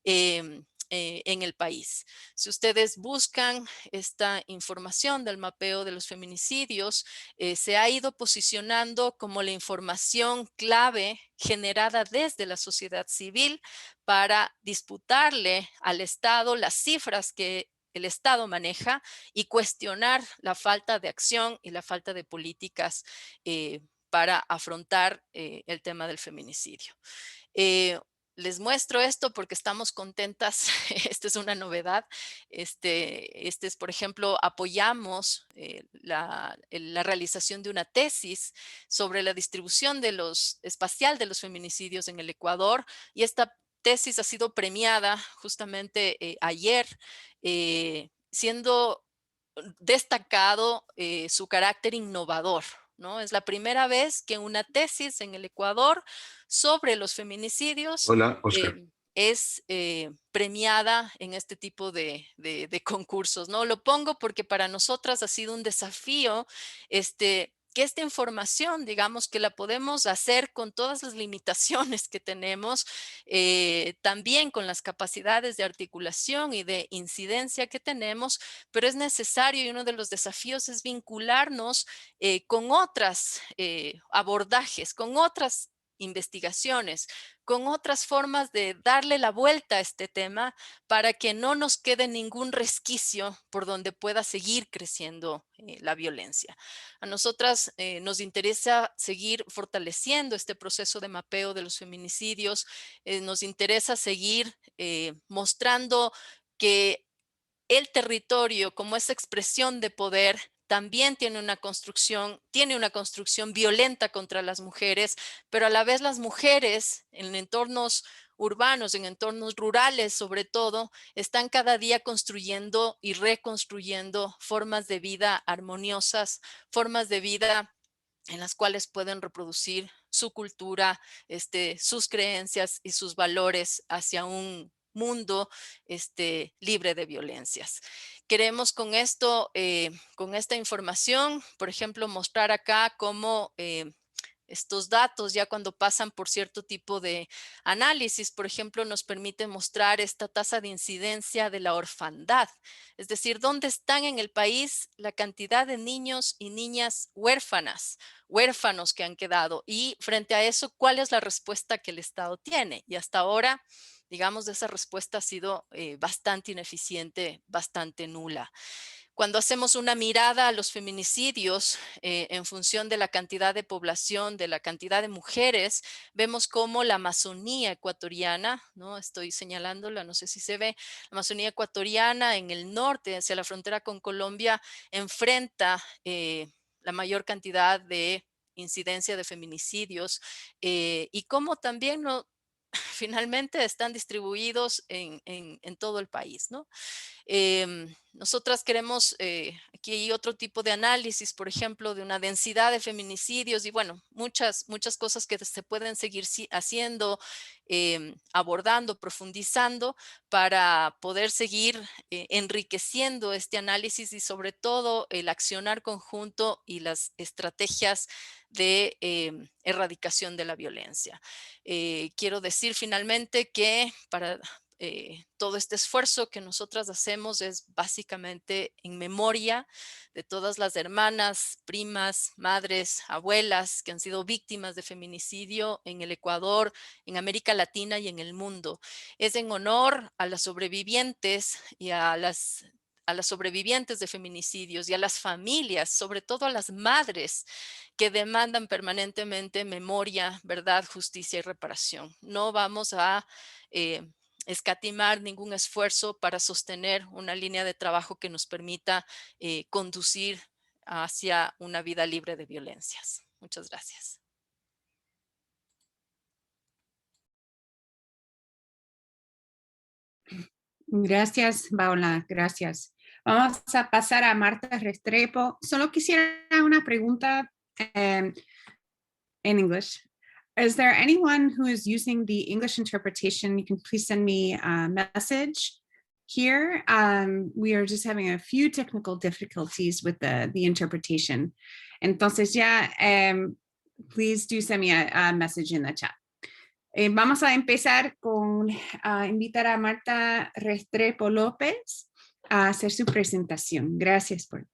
en el país. Si ustedes buscan esta información del mapeo de los feminicidios, se ha ido posicionando como la información clave generada desde la sociedad civil para disputarle al Estado las cifras que el Estado maneja y cuestionar la falta de acción y la falta de políticas para afrontar el tema del feminicidio. Les muestro esto porque estamos contentas. Esta es una novedad. Es, por ejemplo, apoyamos la realización de una tesis sobre la distribución espacial de los feminicidios en el Ecuador, y esta tesis ha sido premiada justamente ayer, siendo destacado su carácter innovador, ¿no? Es la primera vez que una tesis en el Ecuador sobre los feminicidios es premiada en este tipo de concursos, ¿no? Lo pongo porque para nosotras ha sido un desafío que esta información, digamos, que la podemos hacer con todas las limitaciones que tenemos, también con las capacidades de articulación y de incidencia que tenemos, pero es necesario, y uno de los desafíos es vincularnos con otros abordajes, con otras investigaciones, con otras formas de darle la vuelta a este tema para que no nos quede ningún resquicio por donde pueda seguir creciendo la violencia. A nosotras nos interesa seguir fortaleciendo este proceso de mapeo de los feminicidios, nos interesa seguir mostrando que el territorio como esa expresión de poder también tiene una construcción violenta contra las mujeres, pero a la vez las mujeres en entornos urbanos, en entornos rurales sobre todo, están cada día construyendo y reconstruyendo formas de vida armoniosas, formas de vida en las cuales pueden reproducir su cultura, sus creencias y sus valores hacia un mundo libre de violencias. Queremos con esto, con esta información, por ejemplo, mostrar acá cómo estos datos, ya cuando pasan por cierto tipo de análisis, por ejemplo, nos permite mostrar esta tasa de incidencia de la orfandad, es decir, dónde están en el país la cantidad de niños y niñas huérfanos que han quedado, y frente a eso, ¿cuál es la respuesta que el Estado tiene? Y hasta ahora, digamos, esa respuesta ha sido bastante ineficiente, bastante nula. Cuando hacemos una mirada a los feminicidios en función de la cantidad de población, de la cantidad de mujeres, vemos cómo la Amazonía ecuatoriana, ¿no? Estoy señalándola, no sé si se ve, la Amazonía ecuatoriana en el norte, hacia la frontera con Colombia, enfrenta la mayor cantidad de incidencia de feminicidios y cómo también no, finalmente están distribuidos en todo el país, ¿no? Nosotras queremos, aquí hay otro tipo de análisis, por ejemplo, de una densidad de feminicidios y bueno, muchas cosas que se pueden seguir haciendo, abordando, profundizando para poder seguir enriqueciendo este análisis y sobre todo el accionar conjunto y las estrategias de erradicación de la violencia. Quiero decir finalmente que para todo este esfuerzo que nosotras hacemos es básicamente en memoria de todas las hermanas, primas, madres, abuelas que han sido víctimas de feminicidio en el Ecuador, en América Latina y en el mundo. Es en honor a las sobrevivientes y a las sobrevivientes de feminicidios y a las familias, sobre todo a las madres que demandan permanentemente memoria, verdad, justicia y reparación. No vamos a escatimar ningún esfuerzo para sostener una línea de trabajo que nos permita conducir hacia una vida libre de violencias. Muchas gracias. Gracias, Paola, gracias. Vamos a pasar a Marta Restrepo. Solo quisiera una pregunta in English. Is there anyone who is using the English interpretation? You can please send me a message here. We are just having a few technical difficulties with the interpretation. Entonces ya, please do send me a message in the chat. Vamos a empezar con invitar a Marta Restrepo López a hacer su presentación. Gracias por...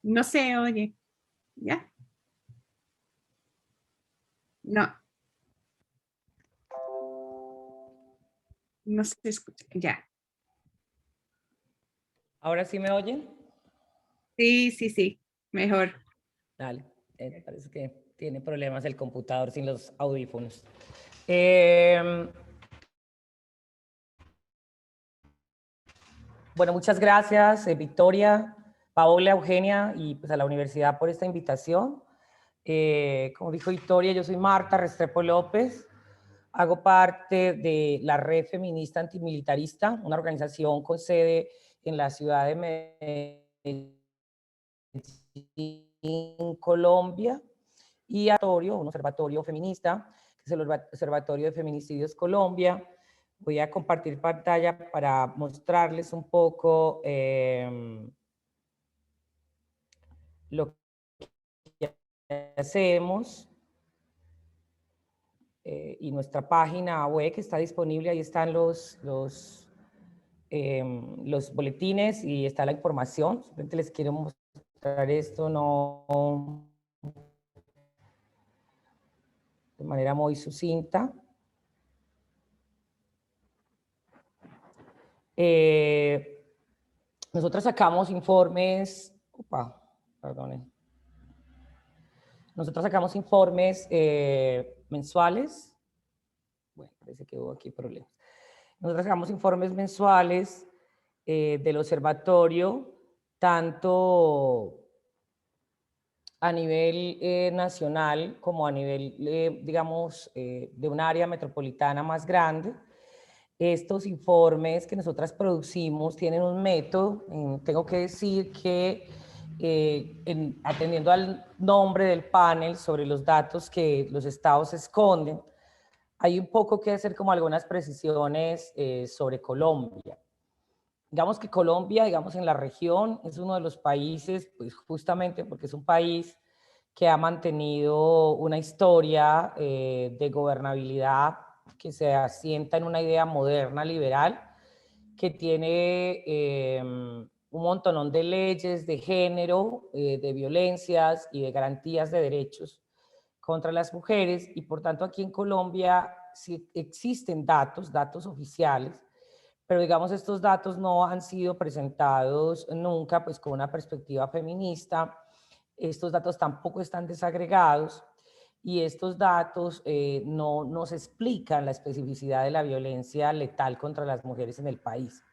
No se oye. ¿Ya? No. No se escucha. Ya. ¿Ahora sí me oyen? Sí, sí, sí. Mejor. Dale. Parece que tiene problemas el computador sin los audífonos. Bueno, muchas gracias, Victoria, Paola, Eugenia y pues a la universidad por esta invitación. Como dijo Victoria, yo soy Marta Restrepo López. Hago parte de la Red Feminista Antimilitarista, una organización con sede en la ciudad de Medellín, Colombia, y un observatorio feminista, que es el Observatorio de Feminicidios Colombia. Voy a compartir pantalla para mostrarles un poco lo que hacemos. Y nuestra página web que está disponible, ahí están los los boletines y está la información. Simplemente les quiero mostrar esto, no de manera muy sucinta. Nosotros sacamos informes, nosotros sacamos informes mensuales. Bueno, parece que hubo aquí problemas. Nosotros sacamos informes mensuales del observatorio, tanto a nivel nacional como a nivel, digamos, de un área metropolitana más grande. Estos informes que nosotras producimos tienen un método. Tengo que decir que atendiendo al nombre del panel sobre los datos que los estados esconden, hay un poco que hacer como algunas precisiones sobre Colombia. Digamos que Colombia, digamos en la región, es uno de los países, pues justamente porque es un país que ha mantenido una historia de gobernabilidad que se asienta en una idea moderna, liberal, que tiene un montón de leyes de género, de violencias y de garantías de derechos contra las mujeres, y por tanto aquí en Colombia sí existen datos oficiales, pero digamos estos datos no han sido presentados nunca pues con una perspectiva feminista. Estos datos tampoco están desagregados y estos datos no nos explican la especificidad de la violencia letal contra las mujeres en el país.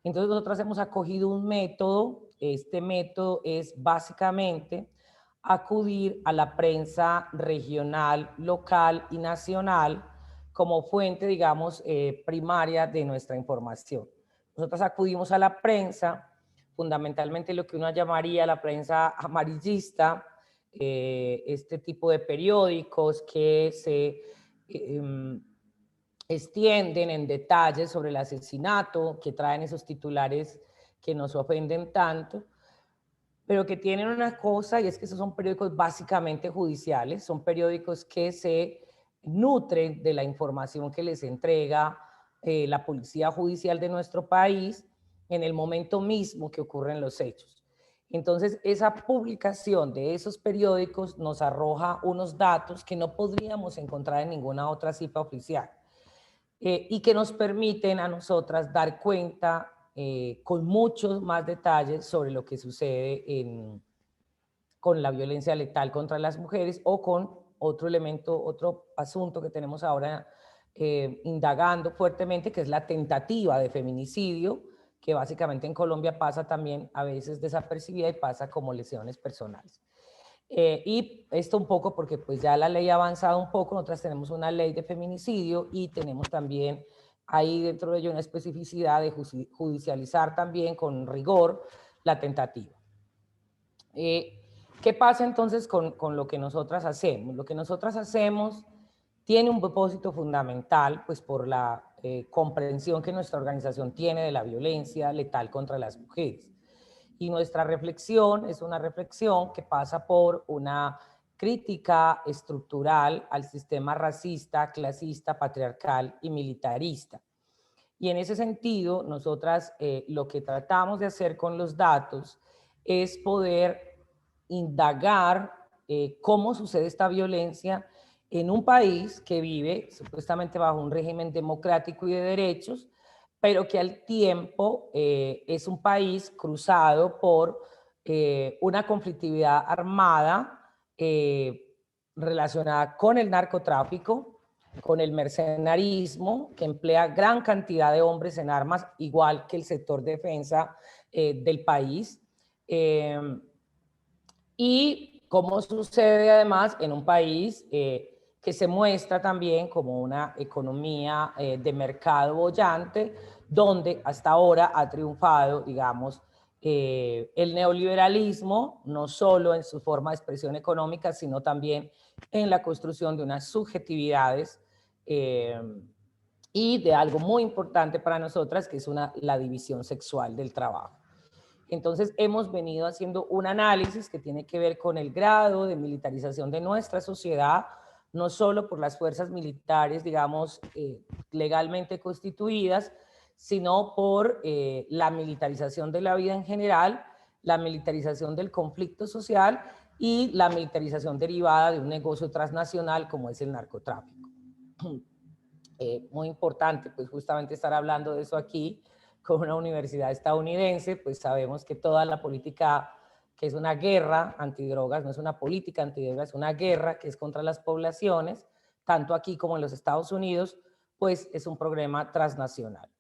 Entonces nosotros hemos acogido un método. Este método es básicamente acudir a la prensa regional, local y nacional como fuente, digamos, primaria de nuestra información. Nosotros acudimos a la prensa, fundamentalmente lo que uno llamaría la prensa amarillista, este tipo de periódicos que se extienden en detalles sobre el asesinato, que traen esos titulares que nos ofenden tanto, pero que tienen una cosa, y es que esos son periódicos básicamente judiciales, son periódicos que se nutren de la información que les entrega la policía judicial de nuestro país en el momento mismo que ocurren los hechos. Entonces, esa publicación de esos periódicos nos arroja unos datos que no podríamos encontrar en ninguna otra cifra oficial. Y que nos permiten a nosotras dar cuenta con muchos más detalles sobre lo que sucede con la violencia letal contra las mujeres o con otro elemento, otro asunto que tenemos ahora indagando fuertemente, que es la tentativa de feminicidio, que básicamente en Colombia pasa también a veces desapercibida y pasa como lesiones personales. Y esto un poco porque pues ya la ley ha avanzado un poco. Nosotras tenemos una ley de feminicidio y tenemos también ahí dentro de ello una especificidad de judicializar también con rigor la tentativa. ¿Qué pasa entonces con lo que nosotras hacemos? Lo que nosotras hacemos tiene un propósito fundamental, pues por la comprensión que nuestra organización tiene de la violencia letal contra las mujeres. Y nuestra reflexión es una reflexión que pasa por una crítica estructural al sistema racista, clasista, patriarcal y militarista. Y en ese sentido, nosotras lo que tratamos de hacer con los datos es poder indagar cómo sucede esta violencia en un país que vive supuestamente bajo un régimen democrático y de derechos, pero que al tiempo es un país cruzado por una conflictividad armada relacionada con el narcotráfico, con el mercenarismo, que emplea gran cantidad de hombres en armas, igual que el sector defensa del país. Y como sucede además en un país que se muestra también como una economía de mercado boyante, donde hasta ahora ha triunfado, digamos, el neoliberalismo, no solo en su forma de expresión económica, sino también en la construcción de unas subjetividades y de algo muy importante para nosotras, que es la división sexual del trabajo. Entonces hemos venido haciendo un análisis que tiene que ver con el grado de militarización de nuestra sociedad, no solo por las fuerzas militares, digamos, legalmente constituidas, sino por la militarización de la vida en general, la militarización del conflicto social y la militarización derivada de un negocio transnacional como es el narcotráfico. Muy importante, pues justamente estar hablando de eso aquí con una universidad estadounidense, pues sabemos que toda la política, que es una guerra antidrogas, no es una política antidrogas, es una guerra que es contra las poblaciones, tanto aquí como en los Estados Unidos, pues es un problema transnacional.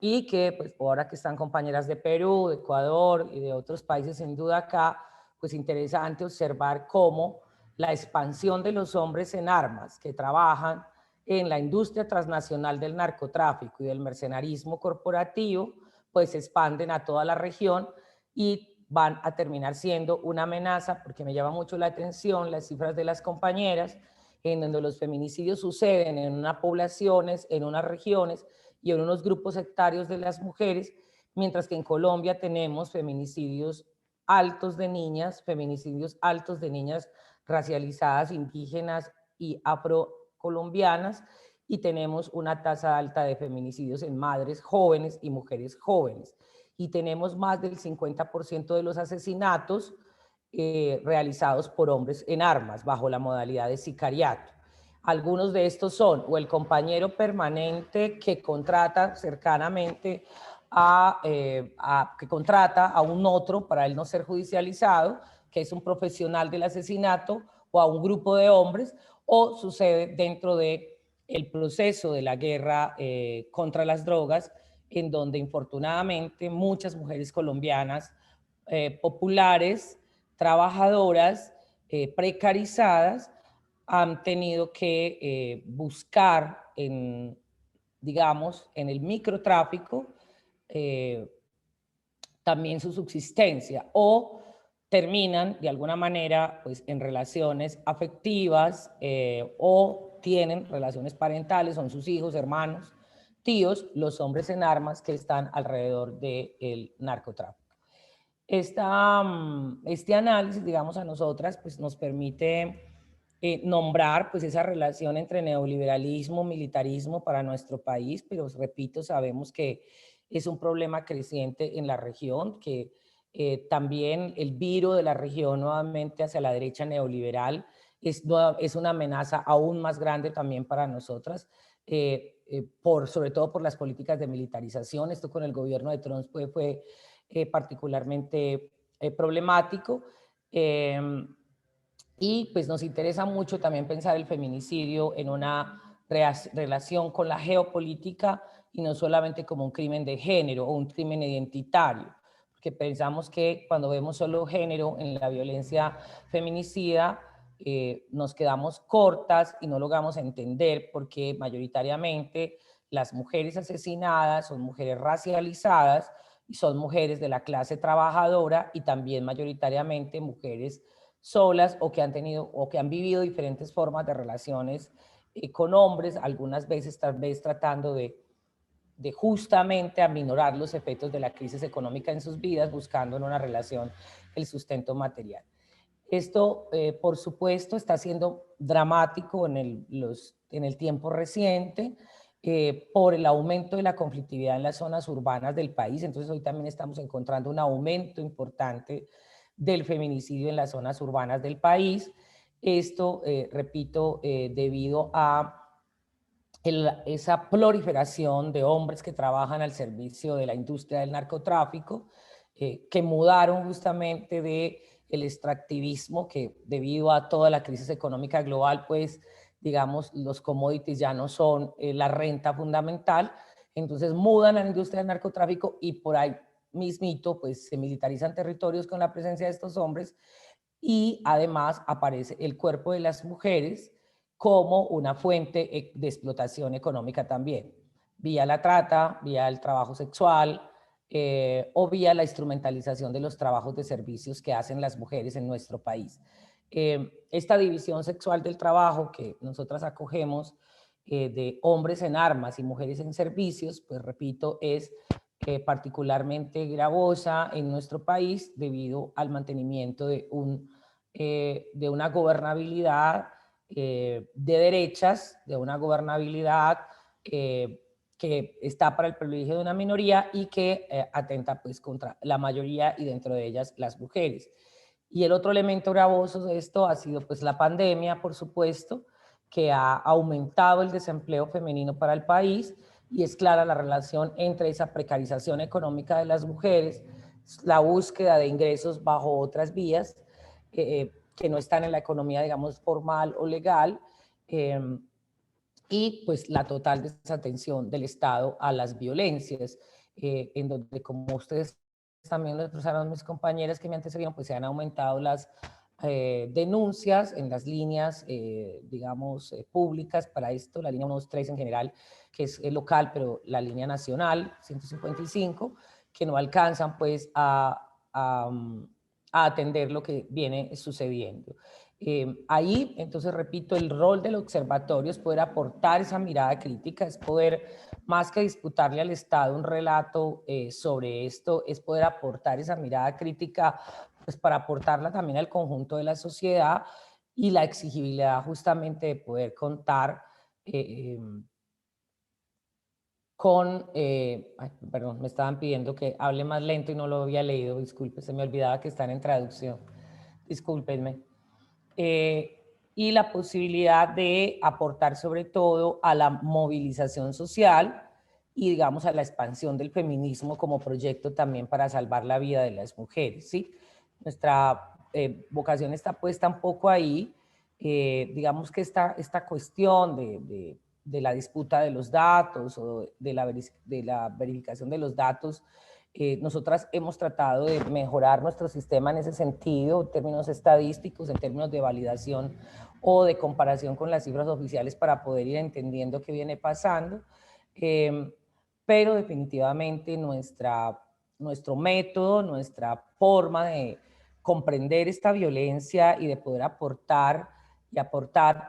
Y que pues ahora que están compañeras de Perú, de Ecuador y de otros países, sin duda acá, pues interesante observar cómo la expansión de los hombres en armas que trabajan en la industria transnacional del narcotráfico y del mercenarismo corporativo, pues se expanden a toda la región y van a terminar siendo una amenaza, porque me llama mucho la atención las cifras de las compañeras, en donde los feminicidios suceden en unas poblaciones, en unas regiones y en unos grupos sectarios de las mujeres, mientras que en Colombia tenemos feminicidios altos de niñas, feminicidios altos de niñas racializadas, indígenas y afrocolombianas, y tenemos una tasa alta de feminicidios en madres jóvenes y mujeres jóvenes. Y tenemos más del 50% de los asesinatos realizados por hombres en armas, bajo la modalidad de sicariato. Algunos de estos son o el compañero permanente que contrata cercanamente que contrata a un otro para él no ser judicializado, que es un profesional del asesinato, o a un grupo de hombres, o sucede dentro del proceso de la guerra contra las drogas, en donde infortunadamente muchas mujeres colombianas populares, trabajadoras, precarizadas, han tenido que buscar digamos, en el microtráfico también su subsistencia, o terminan de alguna manera pues en relaciones afectivas o tienen relaciones parentales, son sus hijos, hermanos, tíos, los hombres en armas que están alrededor del narcotráfico. Este análisis, digamos, a nosotras pues nos permite nombrar pues esa relación entre neoliberalismo, militarismo para nuestro país, pero repito, sabemos que es un problema creciente en la región, que también el viro de la región nuevamente hacia la derecha neoliberal es una amenaza aún más grande también para nosotras, sobre todo por las políticas de militarización. Esto con el gobierno de Trump fue particularmente problemático. Y pues nos interesa mucho también pensar el feminicidio en una relación con la geopolítica y no solamente como un crimen de género o un crimen identitario, porque pensamos que cuando vemos solo género en la violencia feminicida, nos quedamos cortas y no logramos entender por qué mayoritariamente las mujeres asesinadas son mujeres racializadas y son mujeres de la clase trabajadora y también mayoritariamente mujeres solas o que han tenido o que han vivido diferentes formas de relaciones con hombres, algunas veces tal vez tratando de justamente aminorar los efectos de la crisis económica en sus vidas, buscando en una relación el sustento material. Esto, por supuesto, está siendo dramático en el tiempo reciente por el aumento de la conflictividad en las zonas urbanas del país. Entonces, hoy también estamos encontrando un aumento importante del feminicidio en las zonas urbanas del país. Esto, repito, debido a esa proliferación de hombres que trabajan al servicio de la industria del narcotráfico, que mudaron justamente del extractivismo, que debido a toda la crisis económica global, pues, digamos, los commodities ya no son la renta fundamental, entonces mudan a la industria del narcotráfico y por ahí mismito, pues, se militarizan territorios con la presencia de estos hombres y además aparece el cuerpo de las mujeres como una fuente de explotación económica también, vía la trata, vía el trabajo sexual o vía la instrumentalización de los trabajos de servicios que hacen las mujeres en nuestro país. Esta división sexual del trabajo que nosotras acogemos de hombres en armas y mujeres en servicios, pues repito, es particularmente gravosa en nuestro país debido al mantenimiento de una gobernabilidad de derechas, de una gobernabilidad que está para el privilegio de una minoría y que atenta pues contra la mayoría y dentro de ellas las mujeres. Y el otro elemento gravoso de esto ha sido pues la pandemia, por supuesto, que ha aumentado el desempleo femenino para el país, y es clara la relación entre esa precarización económica de las mujeres, la búsqueda de ingresos bajo otras vías que no están en la economía, digamos, formal o legal, y pues la total desatención del Estado a las violencias, en donde, como ustedes también lo expresaron mis compañeras que me antecedieron, pues se han aumentado las denuncias en las líneas, digamos, públicas para esto, la línea 123 en general, que es local, pero la línea nacional, 155, que no alcanzan pues a atender lo que viene sucediendo. Ahí, entonces, repito, el rol del observatorio es poder aportar esa mirada crítica, es poder, más que disputarle al Estado un relato sobre esto, es poder aportar esa mirada crítica, pues para aportarla también al conjunto de la sociedad, y la exigibilidad justamente de poder contar con, perdón, me estaban pidiendo que hable más lento y no lo había leído, disculpe, se me olvidaba que están en traducción, discúlpenme. Y la posibilidad de aportar sobre todo a la movilización social y, digamos, a la expansión del feminismo como proyecto también para salvar la vida de las mujeres, ¿sí? Nuestra vocación está puesta un poco ahí, digamos que esta cuestión de la disputa de los datos o de la verificación de los datos, nosotras hemos tratado de mejorar nuestro sistema en ese sentido, en términos estadísticos, en términos de validación o de comparación con las cifras oficiales para poder ir entendiendo qué viene pasando. Pero definitivamente nuestro método, nuestra forma de comprender esta violencia y de poder aportar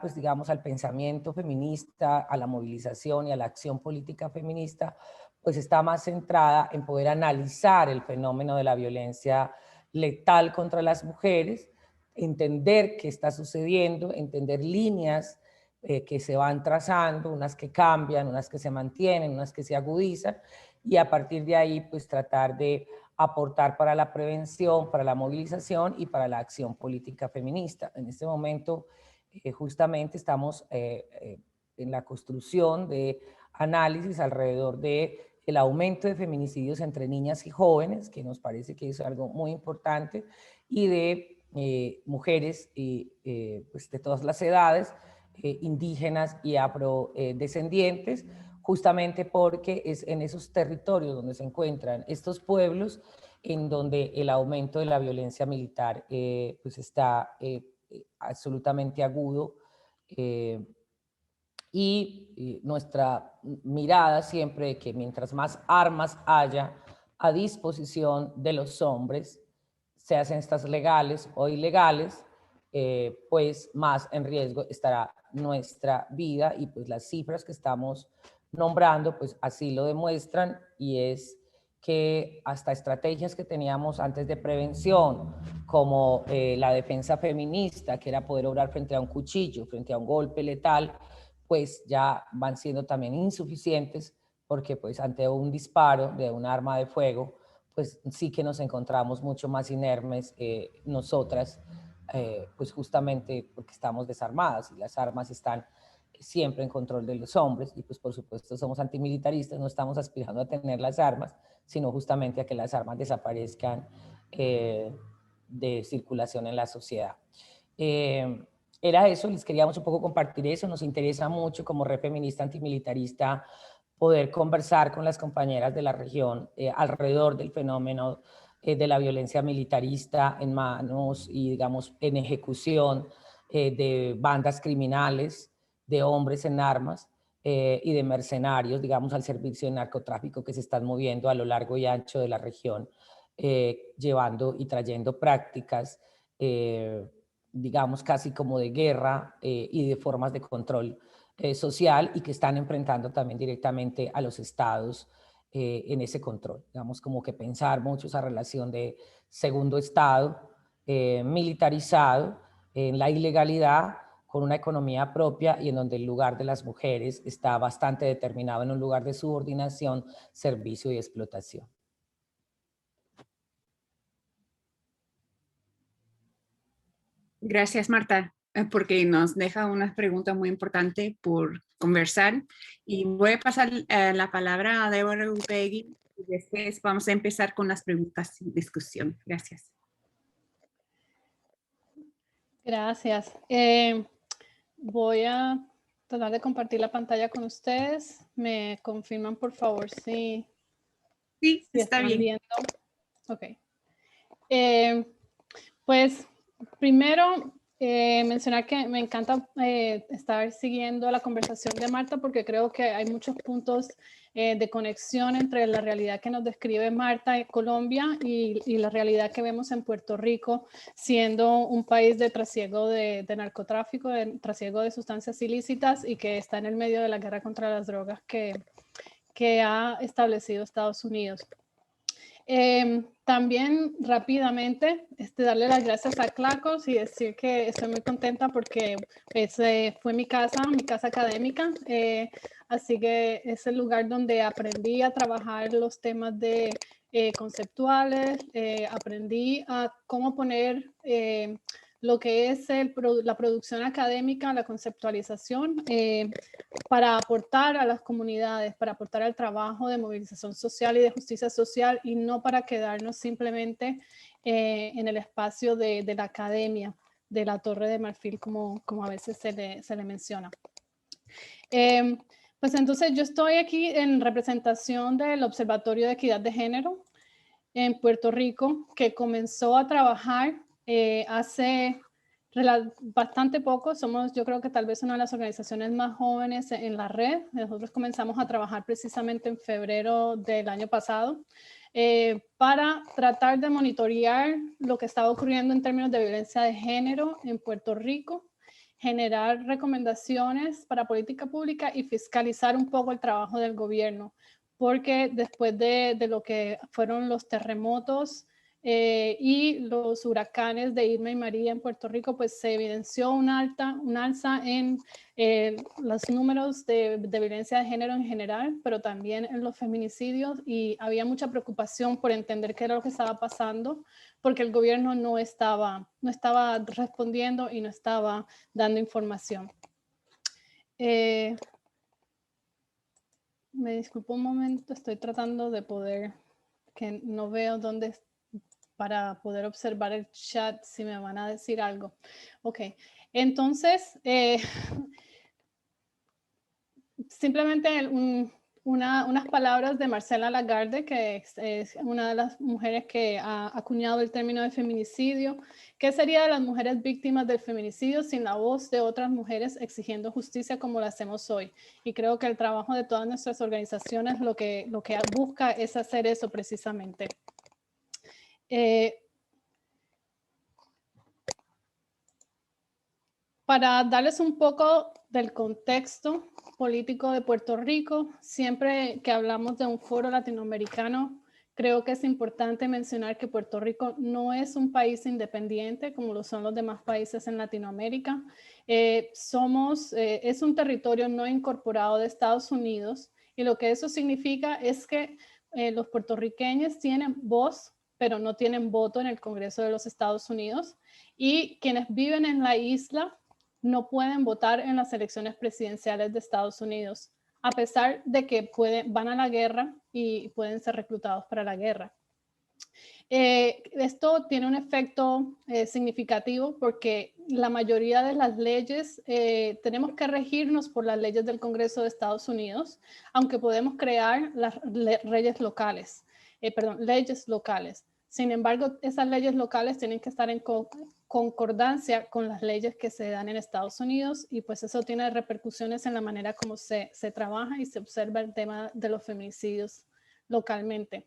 pues digamos al pensamiento feminista, a la movilización y a la acción política feminista, pues está más centrada en poder analizar el fenómeno de la violencia letal contra las mujeres, entender qué está sucediendo, entender líneas que se van trazando, unas que cambian, unas que se mantienen, unas que se agudizan, y a partir de ahí pues tratar de aportar para la prevención, para la movilización y para la acción política feminista. En este momento justamente estamos en la construcción de análisis alrededor de el aumento de feminicidios entre niñas y jóvenes, que nos parece que es algo muy importante, y de mujeres pues de todas las edades, indígenas y afrodescendientes, justamente porque es en esos territorios donde se encuentran estos pueblos en donde el aumento de la violencia militar pues está absolutamente agudo, y nuestra mirada siempre de que mientras más armas haya a disposición de los hombres, se hacen estas legales o ilegales, pues más en riesgo estará nuestra vida, y pues las cifras que estamos nombrando pues así lo demuestran, y es que hasta estrategias que teníamos antes de prevención, como la defensa feminista, que era poder obrar frente a un cuchillo, frente a un golpe letal, pues ya van siendo también insuficientes, porque pues ante un disparo de un arma de fuego, pues sí que nos encontramos mucho más inermes nosotras, pues justamente porque estamos desarmadas y las armas están siempre en control de los hombres, y pues por supuesto somos antimilitaristas, no estamos aspirando a tener las armas, sino justamente a que las armas desaparezcan de circulación en la sociedad. Era eso, les queríamos un poco compartir eso, nos interesa mucho como Red Feminista Antimilitarista poder conversar con las compañeras de la región alrededor del fenómeno de la violencia militarista en manos y digamos en ejecución de bandas criminales, de hombres en armas y de mercenarios, digamos al servicio de narcotráfico, que se están moviendo a lo largo y ancho de la región, llevando y trayendo prácticas digamos casi como de guerra y de formas de control social, y que están enfrentando también directamente a los estados en ese control. Digamos como que pensar mucho esa relación de segundo estado militarizado en la ilegalidad con una economía propia y en donde el lugar de las mujeres está bastante determinado en un lugar de subordinación, servicio y explotación. Gracias, Marta, porque nos deja unas preguntas muy importantes por conversar. Y voy a pasar la palabra a Débora Upegui y después vamos a empezar con las preguntas y discusión. Gracias. Gracias. Voy a tratar de compartir la pantalla con ustedes. Me confirman, por favor, si está están bien. viendo. Ok. Pues primero mencionar que me encanta estar siguiendo la conversación de Marta porque creo que hay muchos puntos de conexión entre la realidad que nos describe Marta en Colombia y la realidad que vemos en Puerto Rico, siendo un país de trasiego de narcotráfico, de trasiego de sustancias ilícitas y que está en el medio de la guerra contra las drogas que ha establecido Estados Unidos. También rápidamente darle las gracias a Clacos y decir que estoy muy contenta porque fue mi casa académica, así que es el lugar donde aprendí a trabajar los temas de conceptuales, aprendí a cómo poner lo que es la producción académica, la conceptualización, para aportar a las comunidades, para aportar al trabajo de movilización social y de justicia social y no para quedarnos simplemente en el espacio de la academia, de la Torre de Marfil, como a veces se le menciona. Pues entonces yo estoy aquí en representación del Observatorio de Equidad de Género en Puerto Rico, que comenzó a trabajar hace bastante poco. Somos, yo creo que tal vez una de las organizaciones más jóvenes en la red. Nosotros comenzamos a trabajar precisamente en febrero del año pasado para tratar de monitorear lo que estaba ocurriendo en términos de violencia de género en Puerto Rico, generar recomendaciones para política pública y fiscalizar un poco el trabajo del gobierno, porque después de lo que fueron los terremotos y los huracanes de Irma y María en Puerto Rico, pues se evidenció un alza en los números de violencia de género en general, pero también en los feminicidios, y había mucha preocupación por entender qué era lo que estaba pasando, porque el gobierno no estaba respondiendo y no estaba dando información. Me disculpo un momento, estoy tratando de poder, que no veo dónde, para poder observar el chat, si me van a decir algo. Ok, entonces, simplemente unas palabras de Marcela Lagarde, que es una de las mujeres que ha acuñado el término de feminicidio. ¿Qué sería de las mujeres víctimas del feminicidio sin la voz de otras mujeres exigiendo justicia como la hacemos hoy? Y creo que el trabajo de todas nuestras organizaciones lo que busca es hacer eso precisamente. Para darles un poco del contexto político de Puerto Rico, siempre que hablamos de un foro latinoamericano, creo que es importante mencionar que Puerto Rico no es un país independiente como lo son los demás países en Latinoamérica. Es un territorio no incorporado de Estados Unidos, y lo que eso significa es que los puertorriqueños tienen voz, pero no tienen voto en el Congreso de los Estados Unidos, y quienes viven en la isla no pueden votar en las elecciones presidenciales de Estados Unidos, a pesar de que van a la guerra y pueden ser reclutados para la guerra. Esto tiene un efecto significativo porque la mayoría de las leyes tenemos que regirnos por las leyes del Congreso de Estados Unidos, aunque podemos crear las leyes locales. Sin embargo, esas leyes locales tienen que estar en concordancia con las leyes que se dan en Estados Unidos, y pues eso tiene repercusiones en la manera como se trabaja y se observa el tema de los feminicidios localmente.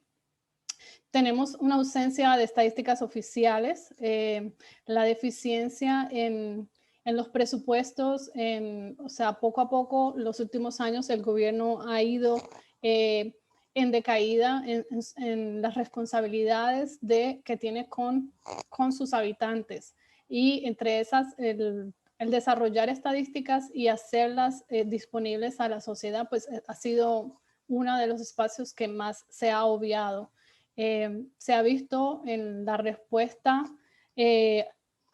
Tenemos una ausencia de estadísticas oficiales, la deficiencia en los presupuestos, o sea, poco a poco, los últimos años el gobierno ha ido en decaída en las responsabilidades que tiene con sus habitantes, y entre esas el el desarrollar estadísticas y hacerlas disponibles a la sociedad, pues ha sido uno de los espacios que más se ha obviado. Se ha visto en la respuesta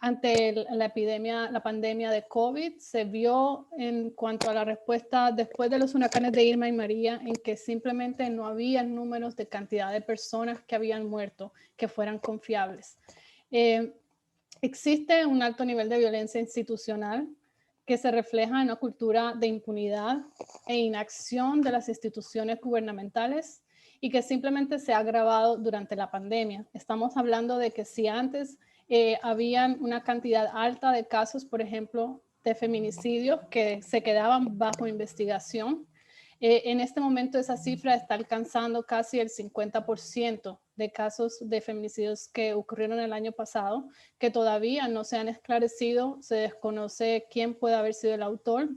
ante la pandemia de COVID, se vio en cuanto a la respuesta después de los huracanes de Irma y María, en que simplemente no había números de cantidad de personas que habían muerto que fueran confiables. Existe un alto nivel de violencia institucional que se refleja en una cultura de impunidad e inacción de las instituciones gubernamentales y que simplemente se ha agravado durante la pandemia. Estamos hablando de que si antes habían una cantidad alta de casos, por ejemplo, de feminicidios que se quedaban bajo investigación, en este momento esa cifra está alcanzando casi el 50% de casos de feminicidios que ocurrieron el año pasado, que todavía no se han esclarecido, se desconoce quién puede haber sido el autor,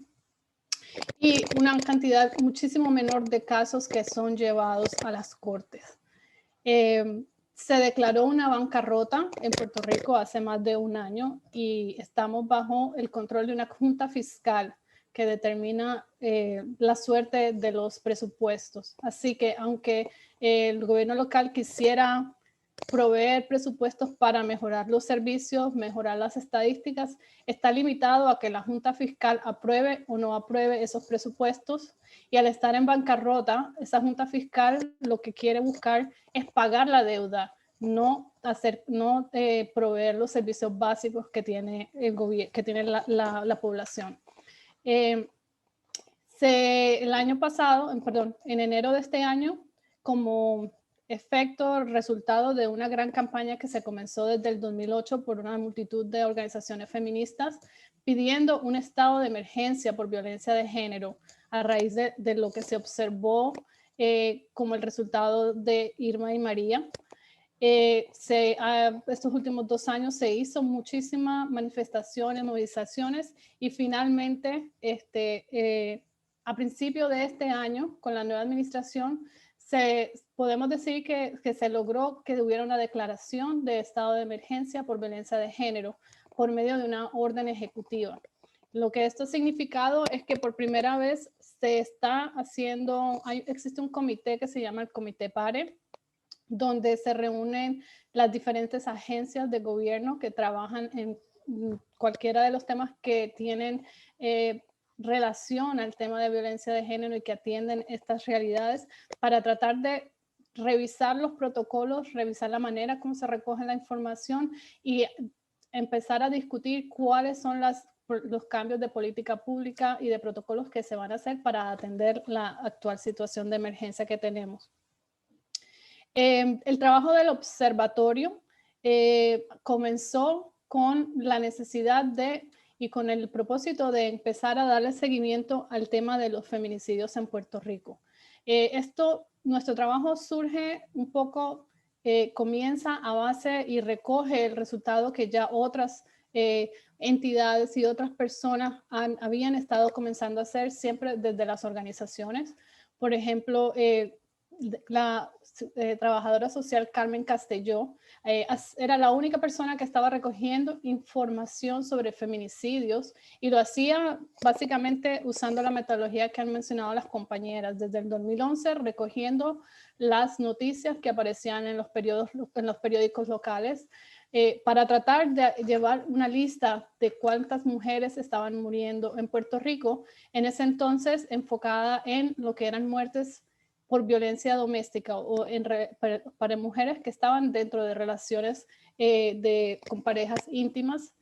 y una cantidad muchísimo menor de casos que son llevados a las cortes. Se declaró una bancarrota en Puerto Rico hace más de un año y estamos bajo el control de una junta fiscal que determina la suerte de los presupuestos. Así que aunque el gobierno local quisiera proveer presupuestos para mejorar los servicios, mejorar las estadísticas, está limitado a que la Junta Fiscal apruebe o no apruebe esos presupuestos, y al estar en bancarrota, esa Junta Fiscal lo que quiere buscar es pagar la deuda, no proveer los servicios básicos que tiene el gobierno, que tiene la población. El año pasado, en enero de este año, como resultado de una gran campaña que se comenzó desde el 2008 por una multitud de organizaciones feministas pidiendo un estado de emergencia por violencia de género a raíz de lo que se observó como el resultado de Irma y María. Estos últimos 2 años se hizo muchísimas manifestaciones, movilizaciones, y finalmente a principio de este año, con la nueva administración, podemos decir que se logró que hubiera una declaración de estado de emergencia por violencia de género por medio de una orden ejecutiva. Lo que esto ha significado es que por primera vez existe un comité que se llama el Comité PARE, donde se reúnen las diferentes agencias de gobierno que trabajan en cualquiera de los temas que tienen relación al tema de violencia de género y que atienden estas realidades, para tratar de revisar los protocolos, revisar la manera como se recoge la información y empezar a discutir cuáles son los cambios de política pública y de protocolos que se van a hacer para atender la actual situación de emergencia que tenemos. El trabajo del observatorio comenzó con la necesidad y con el propósito de empezar a darle seguimiento al tema de los feminicidios en Puerto Rico. Nuestro trabajo surge un poco, comienza a base y recoge el resultado que ya otras entidades y otras personas habían estado comenzando a hacer siempre desde las organizaciones. Por ejemplo, la trabajadora social Carmen Castelló era la única persona que estaba recogiendo información sobre feminicidios, y lo hacía básicamente usando la metodología que han mencionado las compañeras desde el 2011, recogiendo las noticias que aparecían en los periódicos locales para tratar de llevar una lista de cuántas mujeres estaban muriendo en Puerto Rico, en ese entonces enfocada en lo que eran muertes por violencia doméstica o para mujeres que estaban dentro de relaciones con parejas íntimas,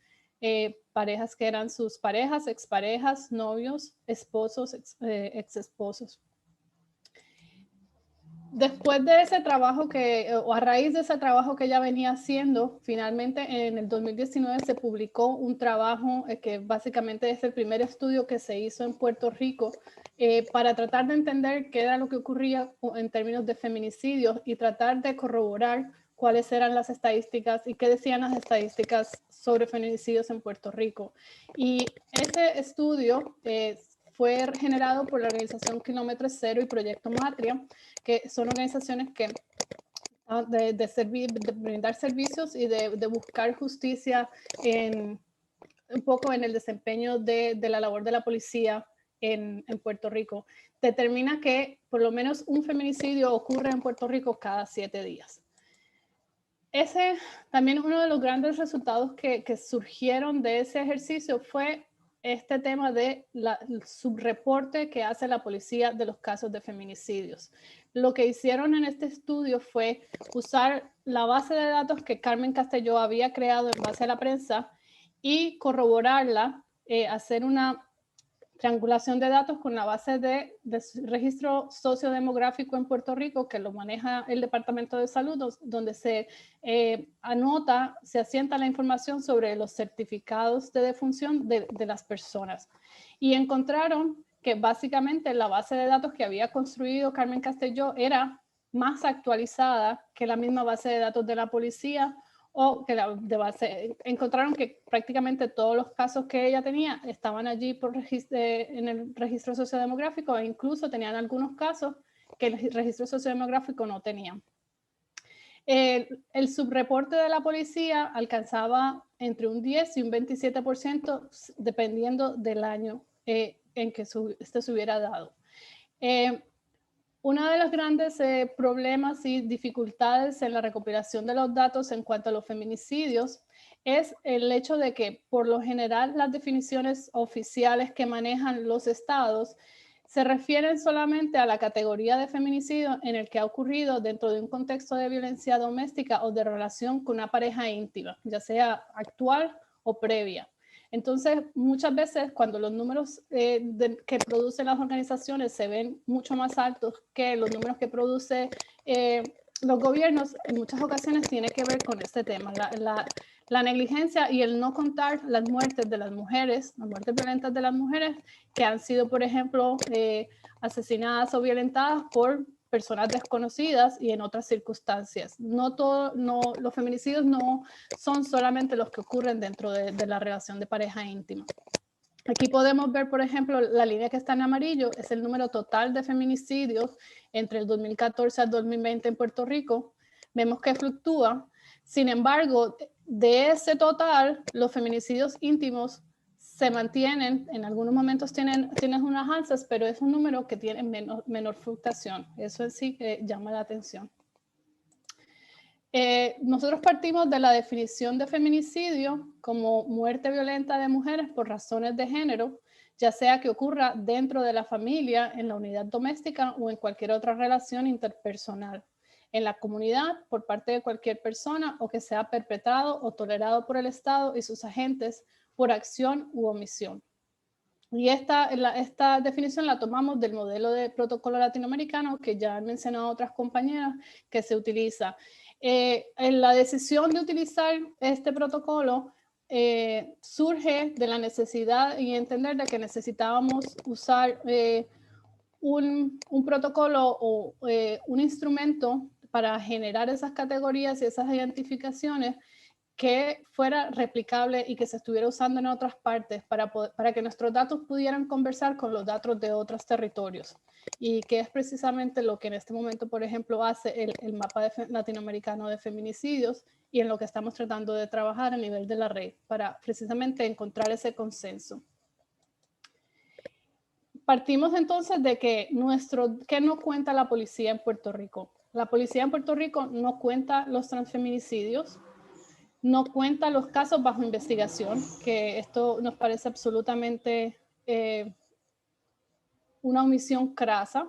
parejas que eran sus parejas, exparejas, novios, esposos, exesposos. Después de ese trabajo o a raíz de ese trabajo que ella venía haciendo, finalmente en el 2019 se publicó un trabajo que básicamente es el primer estudio que se hizo en Puerto Rico para tratar de entender qué era lo que ocurría en términos de feminicidios y tratar de corroborar cuáles eran las estadísticas y qué decían las estadísticas sobre feminicidios en Puerto Rico. Y ese estudio fue generado por la organización Kilómetro Cero y Proyecto Matria, que son organizaciones que de brindar servicios y de buscar justicia en un poco en el desempeño de la labor de la policía en Puerto Rico, determina que por lo menos un feminicidio ocurre en Puerto Rico cada 7 días. Ese también es uno de los grandes resultados que surgieron de ese ejercicio fue este tema de el subreporte que hace la policía de los casos de feminicidios. Lo que hicieron en este estudio fue usar la base de datos que Carmen Castelló había creado en base a la prensa y corroborarla, hacer una triangulación de datos con la base de registro sociodemográfico en Puerto Rico, que lo maneja el Departamento de Salud, donde se anota, se asienta la información sobre los certificados de defunción de las personas. Y encontraron que básicamente la base de datos que había construido Carmen Castelló era más actualizada que la misma base de datos de la policía, o que encontraron que prácticamente todos los casos que ella tenía estaban allí en el registro sociodemográfico, e incluso tenían algunos casos que el registro sociodemográfico no tenía. El subreporte de la policía alcanzaba entre un 10 y un 27% dependiendo del año en que este se hubiera dado. Uno de los grandes problemas y dificultades en la recopilación de los datos en cuanto a los feminicidios es el hecho de que por lo general las definiciones oficiales que manejan los estados se refieren solamente a la categoría de feminicidio en el que ha ocurrido dentro de un contexto de violencia doméstica o de relación con una pareja íntima, ya sea actual o previa. Entonces, muchas veces cuando los números que producen las organizaciones se ven mucho más altos que los números que producen los gobiernos, en muchas ocasiones tiene que ver con este tema, la negligencia y el no contar las muertes de las mujeres, las muertes violentas de las mujeres que han sido, por ejemplo, asesinadas o violentadas por personas desconocidas y en otras circunstancias. Los feminicidios no son solamente los que ocurren dentro de la relación de pareja íntima. Aquí podemos ver, por ejemplo, la línea que está en amarillo es el número total de feminicidios entre el 2014 al 2020 en Puerto Rico. Vemos que fluctúa. Sin embargo, de ese total, los feminicidios íntimos se mantienen, en algunos momentos tienen unas alzas, pero es un número que tiene menor fluctuación. Eso en sí llama la atención. Nosotros partimos de la definición de feminicidio como muerte violenta de mujeres por razones de género, ya sea que ocurra dentro de la familia, en la unidad doméstica o en cualquier otra relación interpersonal, en la comunidad por parte de cualquier persona o que sea perpetrado o tolerado por el Estado y sus agentes por acción u omisión. Y esta definición la tomamos del modelo de protocolo latinoamericano que ya han mencionado otras compañeras que se utiliza. En la decisión de utilizar este protocolo surge de la necesidad y entender de que necesitábamos usar un protocolo o un instrumento para generar esas categorías y esas identificaciones que fuera replicable y que se estuviera usando en otras partes para que nuestros datos pudieran conversar con los datos de otros territorios. Y que es precisamente lo que en este momento, por ejemplo, hace el mapa latinoamericano de feminicidios y en lo que estamos tratando de trabajar a nivel de la red para precisamente encontrar ese consenso. Partimos entonces de que ¿qué no cuenta la policía en Puerto Rico? La policía en Puerto Rico no cuenta los transfeminicidios, no cuenta los casos bajo investigación, que esto nos parece absolutamente una omisión crasa.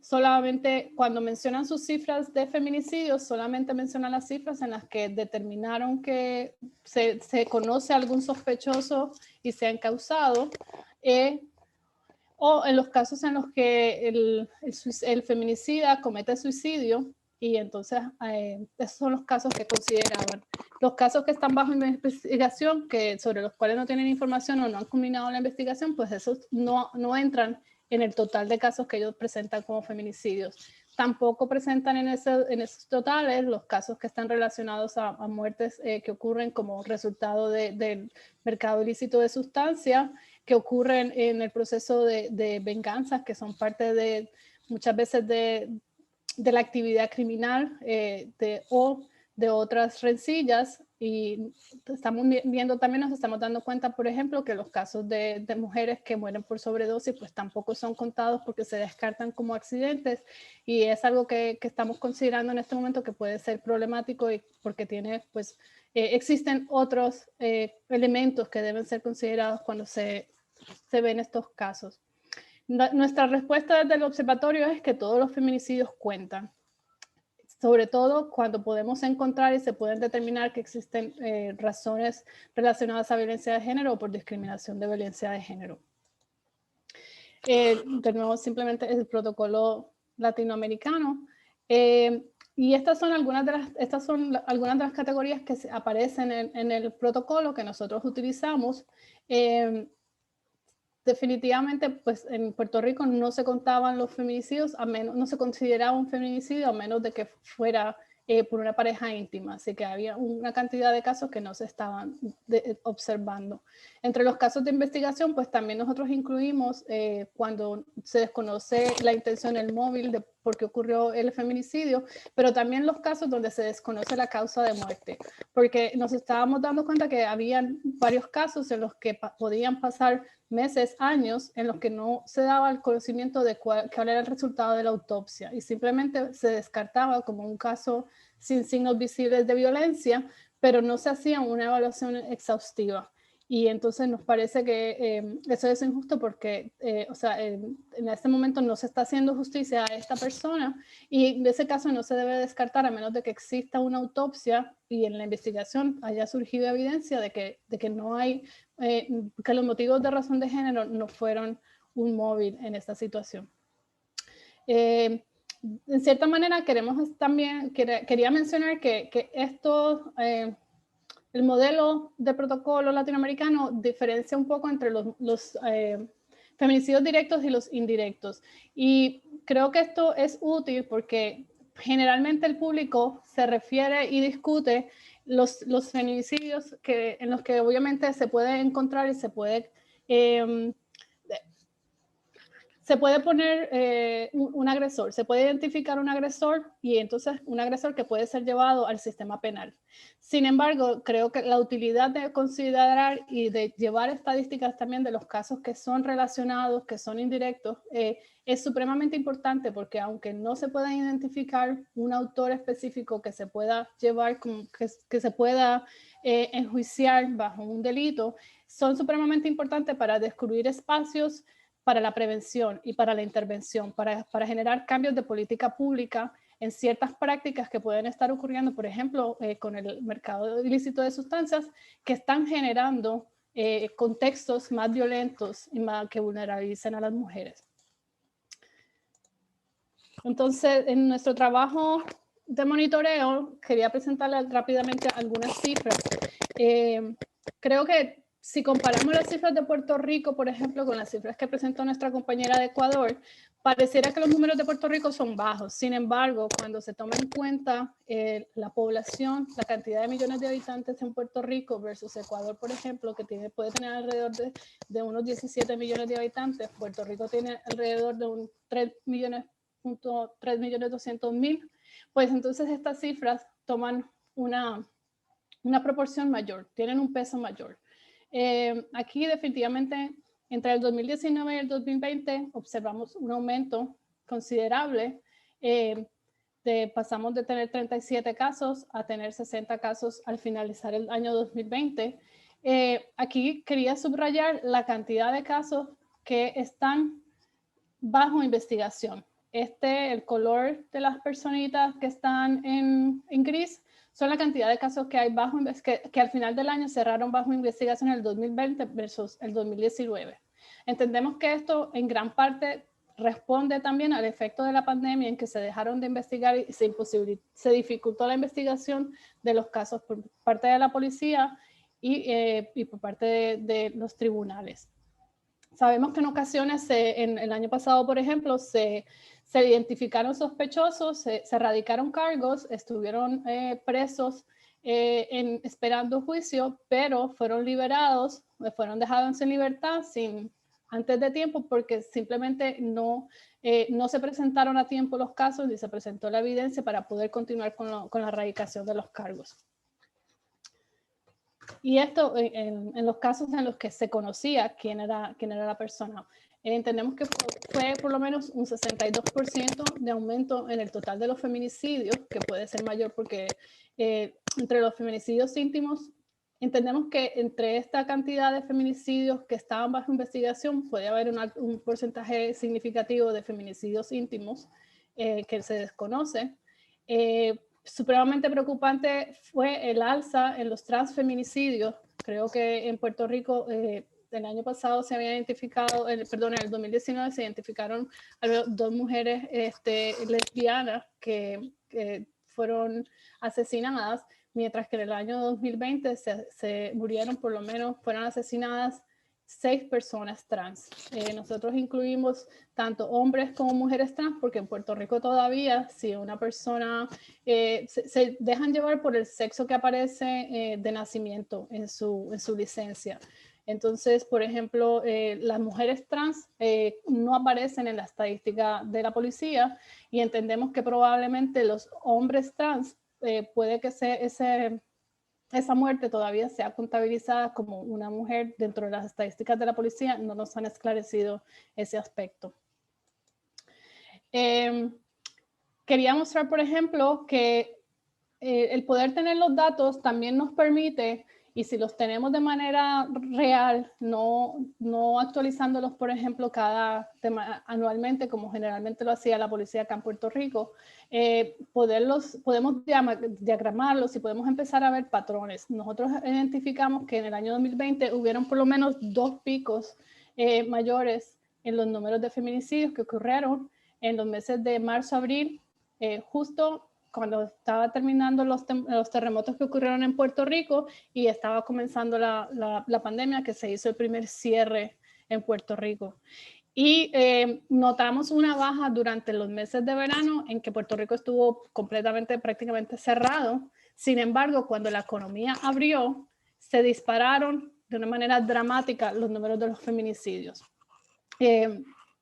Solamente cuando mencionan sus cifras de feminicidios, solamente mencionan las cifras en las que determinaron que se conoce algún sospechoso y se ha encausado, o en los casos en los que el feminicida comete suicidio, y entonces esos son los casos que consideraban. Los casos que están bajo investigación, sobre los cuales no tienen información o no han culminado la investigación, pues esos no entran en el total de casos que ellos presentan como feminicidios. Tampoco presentan en esos totales los casos que están relacionados a muertes que ocurren como resultado del mercado ilícito de sustancias, que ocurren en el proceso de venganzas, que son parte muchas veces de la actividad criminal o de otras rencillas, y estamos viendo también, nos estamos dando cuenta, por ejemplo, que los casos de mujeres que mueren por sobredosis pues tampoco son contados porque se descartan como accidentes, y es algo que estamos considerando en este momento que puede ser problemático, y porque tiene pues existen otros elementos que deben ser considerados cuando se ven estos casos. Nuestra respuesta desde el observatorio es que todos los feminicidios cuentan, sobre todo cuando podemos encontrar y se pueden determinar que existen razones relacionadas a violencia de género o por discriminación de violencia de género. De nuevo, simplemente el protocolo latinoamericano. Y estas son algunas de las categorías que aparecen en el protocolo que nosotros utilizamos. Definitivamente, pues en Puerto Rico no se contaban los feminicidios, no se consideraba un feminicidio a menos de que fuera por una pareja íntima, así que había una cantidad de casos que no se estaban observando. Entre los casos de investigación, pues también nosotros incluimos cuando se desconoce la intención del móvil de por qué ocurrió el feminicidio, pero también los casos donde se desconoce la causa de muerte, porque nos estábamos dando cuenta que habían varios casos en los que podían pasar meses, años, en los que no se daba el conocimiento de cuál era el resultado de la autopsia y simplemente se descartaba como un caso sin signos visibles de violencia, pero no se hacía una evaluación exhaustiva. Y entonces nos parece que eso es injusto porque, en este momento no se está haciendo justicia a esta persona, y en ese caso no se debe descartar a menos de que exista una autopsia y en la investigación haya surgido evidencia de que no hay, que los motivos de razón de género no fueron un móvil en esta situación. En cierta manera quería mencionar que esto... el modelo de protocolo latinoamericano diferencia un poco entre los feminicidios directos y los indirectos. Y creo que esto es útil porque generalmente el público se refiere y discute los feminicidios en los que obviamente se puede encontrar y se puede poner un agresor, se puede identificar un agresor y entonces un agresor que puede ser llevado al sistema penal. Sin embargo, creo que la utilidad de considerar y de llevar estadísticas también de los casos que son relacionados, que son indirectos, es supremamente importante porque aunque no se pueda identificar un autor específico que se pueda llevar, que se pueda enjuiciar bajo un delito, son supremamente importantes para descubrir espacios para la prevención y para la intervención, para generar cambios de política pública en ciertas prácticas que pueden estar ocurriendo, por ejemplo, con el mercado ilícito de sustancias, que están generando contextos más violentos y más que vulnerabilicen a las mujeres. Entonces, en nuestro trabajo de monitoreo, quería presentarles rápidamente algunas cifras. Creo que si comparamos las cifras de Puerto Rico, por ejemplo, con las cifras que presentó nuestra compañera de Ecuador, pareciera que los números de Puerto Rico son bajos. Sin embargo, cuando se toma en cuenta la población, la cantidad de millones de habitantes en Puerto Rico versus Ecuador, por ejemplo, que puede tener alrededor de unos 17 millones de habitantes, Puerto Rico tiene alrededor de un 3.200.000, pues entonces estas cifras toman una proporción mayor, tienen un peso mayor. Aquí definitivamente entre el 2019 y el 2020 observamos un aumento considerable. Pasamos de tener 37 casos a tener 60 casos al finalizar el año 2020. Aquí quería subrayar la cantidad de casos que están bajo investigación. El color de las personitas que están en gris son la cantidad de casos que hay que al final del año cerraron bajo investigación en el 2020 versus el 2019. Entendemos que esto en gran parte responde también al efecto de la pandemia en que se dejaron de investigar y se dificultó la investigación de los casos por parte de la policía y por parte de los tribunales. Sabemos que en ocasiones, en el año pasado, por ejemplo, se identificaron sospechosos, se radicaron cargos, estuvieron presos esperando juicio, pero fueron liberados, fueron dejados en libertad sin antes de tiempo porque simplemente no se presentaron a tiempo los casos ni se presentó la evidencia para poder continuar con la erradicación de los cargos. Y esto en los casos en los que se conocía quién era la persona. Entendemos que fue por lo menos un 62% de aumento en el total de los feminicidios, que puede ser mayor porque entre los feminicidios íntimos, entendemos que entre esta cantidad de feminicidios que estaban bajo investigación puede haber un porcentaje significativo de feminicidios íntimos que se desconoce. Supremamente preocupante fue el alza en los transfeminicidios. Creo que en Puerto Rico el año pasado se había identificado, en el 2019 se identificaron 2 mujeres lesbianas que fueron asesinadas, mientras que en el año 2020 se murieron, por lo menos fueron asesinadas 6 personas trans. Nosotros incluimos tanto hombres como mujeres trans porque en Puerto Rico todavía si una persona se dejan llevar por el sexo que aparece de nacimiento en su licencia. Entonces, por ejemplo, las mujeres trans no aparecen en la estadística de la policía y entendemos que probablemente los hombres trans puede que esa muerte todavía sea contabilizada como una mujer dentro de las estadísticas de la policía. No nos han esclarecido ese aspecto. Quería mostrar, por ejemplo, que el poder tener los datos también nos permite, y si los tenemos de manera real, no actualizándolos, por ejemplo, anualmente, como generalmente lo hacía la policía acá en Puerto Rico, podemos diagramarlos y podemos empezar a ver patrones. Nosotros identificamos que en el año 2020 hubieron por lo menos 2 picos mayores en los números de feminicidios que ocurrieron en los meses de marzo-abril, justo cuando estaba terminando los terremotos que ocurrieron en Puerto Rico y estaba comenzando la pandemia, que se hizo el primer cierre en Puerto Rico. Y notamos una baja durante los meses de verano en que Puerto Rico estuvo prácticamente cerrado. Sin embargo, cuando la economía abrió, se dispararon de una manera dramática los números de los feminicidios.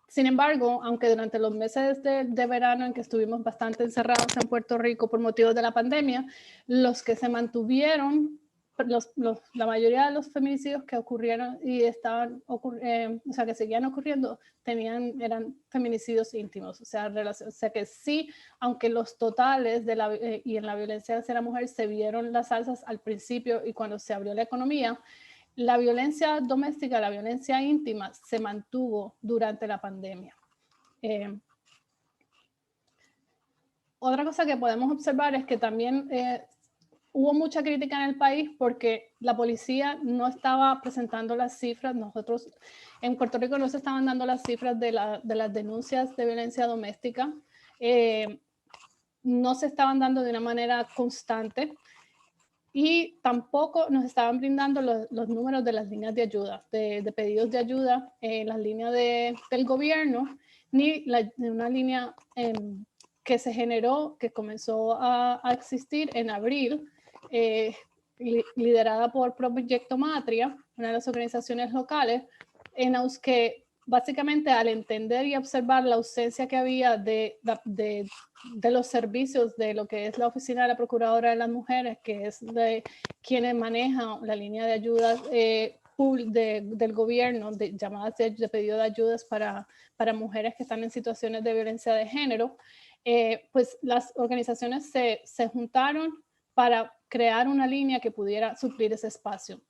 Sin embargo, aunque durante los meses de verano en que estuvimos bastante encerrados en Puerto Rico por motivos de la pandemia, los que se mantuvieron, la mayoría de los feminicidios que ocurrieron y que seguían ocurriendo, eran feminicidios íntimos. O sea que sí, aunque los totales y en la violencia hacia la mujer se vieron las alzas al principio y cuando se abrió la economía, la violencia doméstica, la violencia íntima se mantuvo durante la pandemia. Otra cosa que podemos observar es que también hubo mucha crítica en el país porque la policía no estaba presentando las cifras. Nosotros en Puerto Rico no se estaban dando las cifras de las denuncias de violencia doméstica. No se estaban dando de una manera constante. Y tampoco nos estaban brindando los números de las líneas de ayuda, de pedidos de ayuda en las líneas del gobierno, ni una línea que se generó, que comenzó a existir en abril, liderada por Proyecto Matria, una de las organizaciones locales, en los que básicamente al entender y observar la ausencia que había de los servicios de lo que es la Oficina de la Procuradora de las Mujeres, que es de quienes manejan la línea de ayudas del gobierno, de llamadas de pedido de ayudas para mujeres que están en situaciones de violencia de género, pues las organizaciones se juntaron para crear una línea que pudiera suplir ese espacio.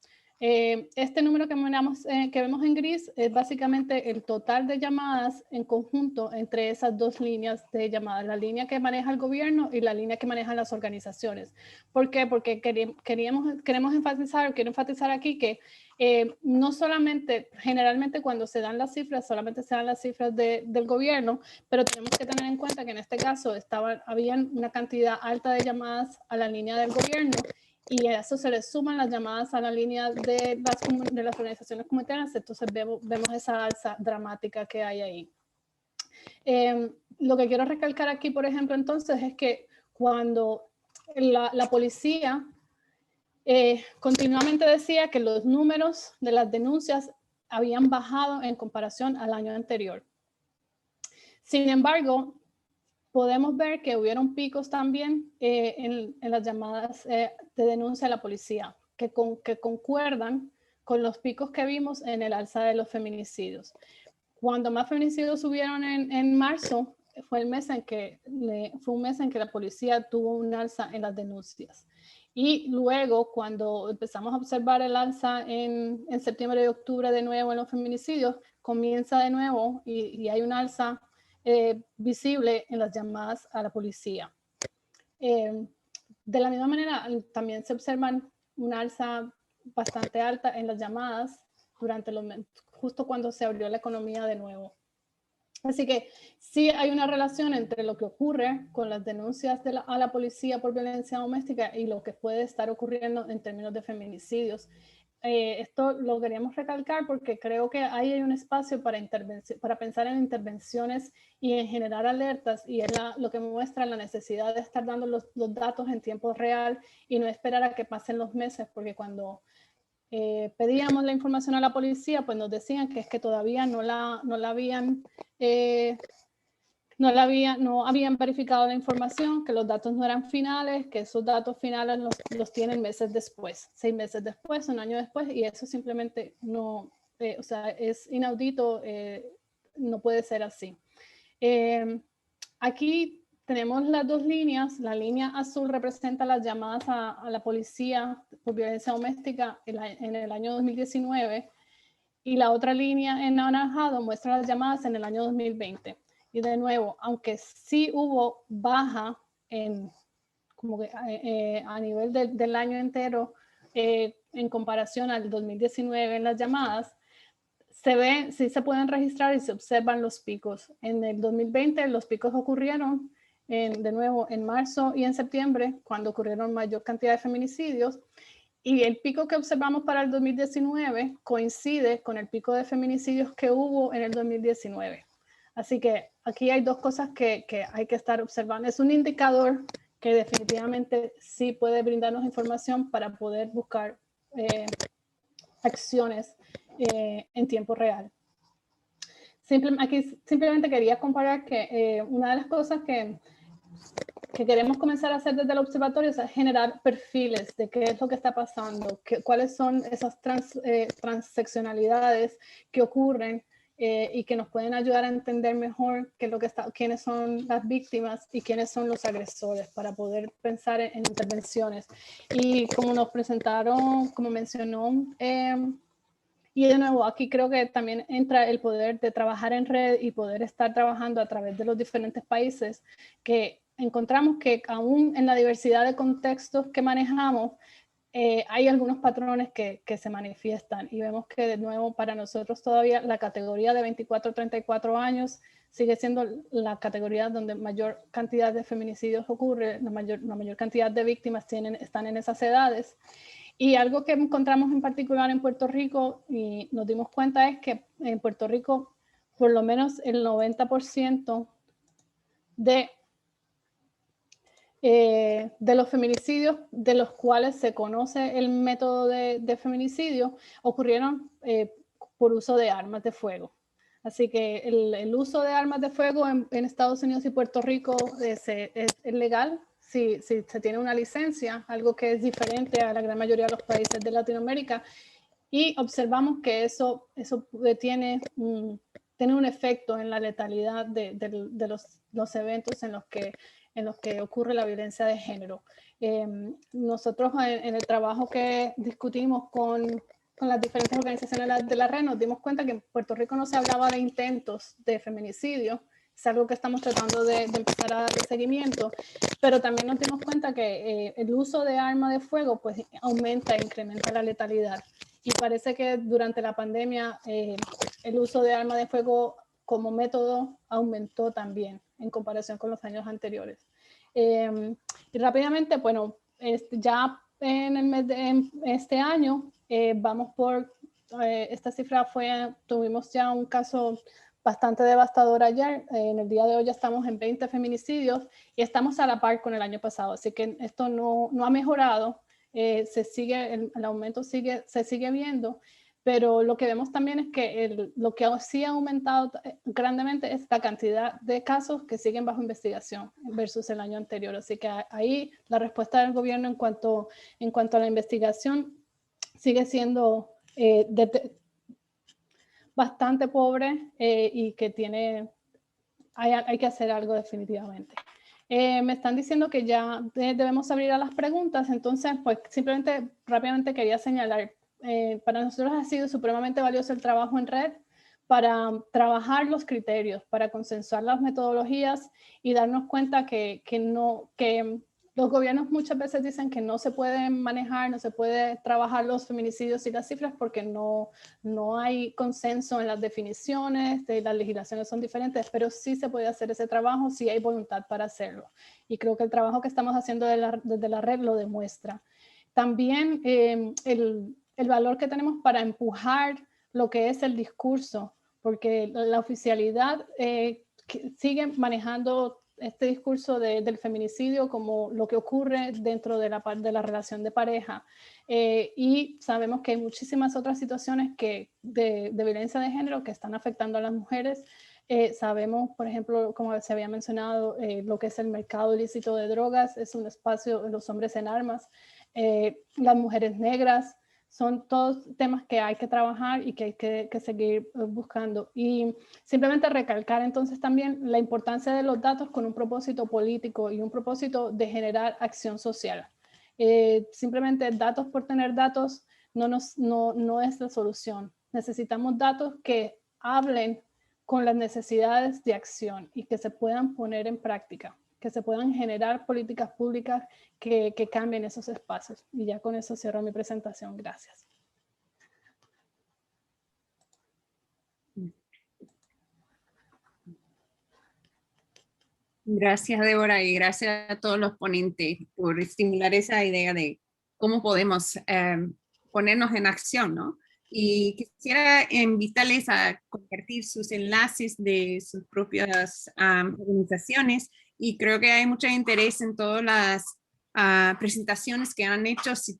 Este número que vemos en gris es básicamente el total de llamadas en conjunto entre esas 2 líneas de llamadas, la línea que maneja el gobierno y la línea que manejan las organizaciones. ¿Por qué? Porque quiero enfatizar aquí que no solamente, generalmente cuando se dan las cifras, solamente se dan las cifras del gobierno, pero tenemos que tener en cuenta que en este caso habían una cantidad alta de llamadas a la línea del gobierno y a eso se le suman las llamadas a la línea de las organizaciones comunitarias, entonces vemos esa alza dramática que hay ahí. Lo que quiero recalcar aquí, por ejemplo, entonces, es que cuando la policía continuamente decía que los números de las denuncias habían bajado en comparación al año anterior. Sin embargo, podemos ver que hubieron picos también en las llamadas de denuncia a la policía, que concuerdan con los picos que vimos en el alza de los feminicidios. Cuando más feminicidios subieron en marzo, fue un mes en que la policía tuvo un alza en las denuncias. Y luego, cuando empezamos a observar el alza en septiembre y octubre de nuevo en los feminicidios, comienza de nuevo y hay un alza visible en las llamadas a la policía. De la misma manera, también se observan un alza bastante alta en las llamadas justo cuando se abrió la economía de nuevo. Así que sí hay una relación entre lo que ocurre con las denuncias a la policía por violencia doméstica y lo que puede estar ocurriendo en términos de feminicidios. Esto lo queríamos recalcar porque creo que ahí hay un espacio para pensar en intervenciones y en generar alertas, y es lo que muestra la necesidad de estar dando los datos en tiempo real y no esperar a que pasen los meses, porque cuando pedíamos la información a la policía, pues nos decían que es que todavía no habían verificado la información, que los datos no eran finales, que esos datos finales los tienen meses después, 6 meses después, un año después, y eso simplemente no, o sea, es inaudito, no puede ser así. Aquí tenemos las dos líneas. La línea azul representa las llamadas a la policía por violencia doméstica en el año 2019, y la otra línea en anaranjado muestra las llamadas en el año 2020. Y de nuevo, aunque sí hubo baja a nivel del año entero en comparación al 2019 en las llamadas, sí se pueden registrar y se observan los picos. En el 2020 los picos ocurrieron de nuevo en marzo y en septiembre, cuando ocurrieron mayor cantidad de feminicidios, y el pico que observamos para el 2019 coincide con el pico de feminicidios que hubo en el 2019. Así que aquí hay dos cosas que hay que estar observando. Es un indicador que definitivamente sí puede brindarnos información para poder buscar acciones en tiempo real. Aquí simplemente quería comparar que una de las cosas que queremos comenzar a hacer desde el observatorio es generar perfiles de qué es lo que está pasando, cuáles son esas transeccionalidades que ocurren y que nos pueden ayudar a entender mejor quiénes son las víctimas y quiénes son los agresores, para poder pensar en intervenciones. Y como nos presentaron, como mencionó, y de nuevo, aquí creo que también entra el poder de trabajar en red y poder estar trabajando a través de los diferentes países, que encontramos que aún en la diversidad de contextos que manejamos, hay algunos patrones que se manifiestan, y vemos que de nuevo para nosotros todavía la categoría de 24-34 años sigue siendo la categoría donde mayor cantidad de feminicidios ocurre, la mayor cantidad de víctimas están en esas edades. Y algo que encontramos en particular en Puerto Rico y nos dimos cuenta es que en Puerto Rico por lo menos el 90% de los feminicidios de los cuales se conoce el método de feminicidio ocurrieron por uso de armas de fuego. Así que el uso de armas de fuego en Estados Unidos y Puerto Rico es legal si se tiene una licencia, algo que es diferente a la gran mayoría de los países de Latinoamérica, y observamos que eso tiene un efecto en la letalidad de los eventos en los que ocurre la violencia de género. Nosotros en el trabajo que discutimos con las diferentes organizaciones de la red nos dimos cuenta que en Puerto Rico no se hablaba de intentos de feminicidio. Es algo que estamos tratando de empezar a dar seguimiento, pero también nos dimos cuenta que el uso de arma de fuego pues aumenta e incrementa la letalidad. Y parece que durante la pandemia el uso de arma de fuego como método aumentó también en comparación con los años anteriores. Y rápidamente, bueno, ya en el mes de este año vamos por, esta cifra tuvimos ya un caso bastante devastador ayer. En el día de hoy ya estamos en 20 feminicidios y estamos a la par con el año pasado, así que esto no ha mejorado. El aumento se sigue viendo, pero lo que vemos también es que lo que sí ha aumentado grandemente es la cantidad de casos que siguen bajo investigación versus el año anterior. Así que ahí la respuesta del gobierno en cuanto a la investigación sigue siendo bastante pobre y que hay que hacer algo definitivamente. Me están diciendo que ya debemos abrir a las preguntas, entonces pues simplemente rápidamente quería señalar, para nosotros ha sido supremamente valioso el trabajo en red para trabajar los criterios, para consensuar las metodologías y darnos cuenta que los gobiernos muchas veces dicen que no se pueden manejar, no se puede trabajar los feminicidios y las cifras porque no hay consenso en las definiciones, las legislaciones son diferentes, pero sí se puede hacer ese trabajo si hay voluntad para hacerlo. Y creo que el trabajo que estamos haciendo desde la red lo demuestra. También el valor que tenemos para empujar lo que es el discurso, porque la oficialidad sigue manejando este discurso del feminicidio como lo que ocurre dentro de la relación de pareja. Y sabemos que hay muchísimas otras situaciones de violencia de género que están afectando a las mujeres. Sabemos, por ejemplo, como se había mencionado, lo que es el mercado ilícito de drogas, es un espacio de los hombres en armas, las mujeres negras, son todos temas que hay que trabajar y que hay que seguir buscando. Y simplemente recalcar entonces también la importancia de los datos con un propósito político y un propósito de generar acción social. Simplemente datos por tener datos no es la solución. Necesitamos datos que hablen con las necesidades de acción y que se puedan poner en práctica, que se puedan generar políticas públicas que cambien esos espacios. Y ya con eso cierro mi presentación. Gracias. Gracias, Débora, y gracias a todos los ponentes por estimular esa idea de cómo podemos ponernos en acción, ¿no? Y quisiera invitarles a compartir sus enlaces de sus propias organizaciones, y creo que hay mucho interés en todas las presentaciones que han hecho, si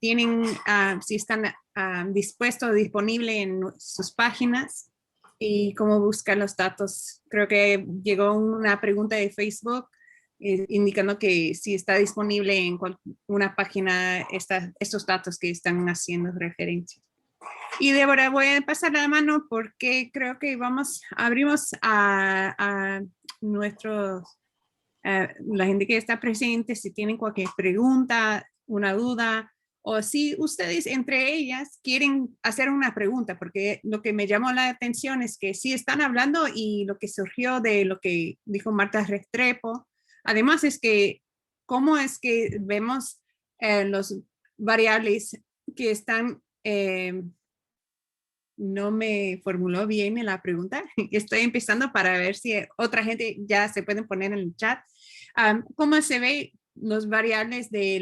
están dispuestos o disponibles en sus páginas y cómo buscar los datos. Creo que llegó una pregunta de Facebook indicando que si está disponible en una página estos datos que están haciendo referencia. Y Débora, voy a pasar la mano porque creo que abrimos a la gente que está presente, si tienen cualquier pregunta, una duda, o si ustedes entre ellas quieren hacer una pregunta, porque lo que me llamó la atención es que sí están hablando y lo que surgió de lo que dijo Marta Restrepo, además es que cómo es que vemos los variables que están, no me formuló bien la pregunta, estoy empezando para ver si otra gente ya se pueden poner en el chat. ¿Cómo se ve los variables de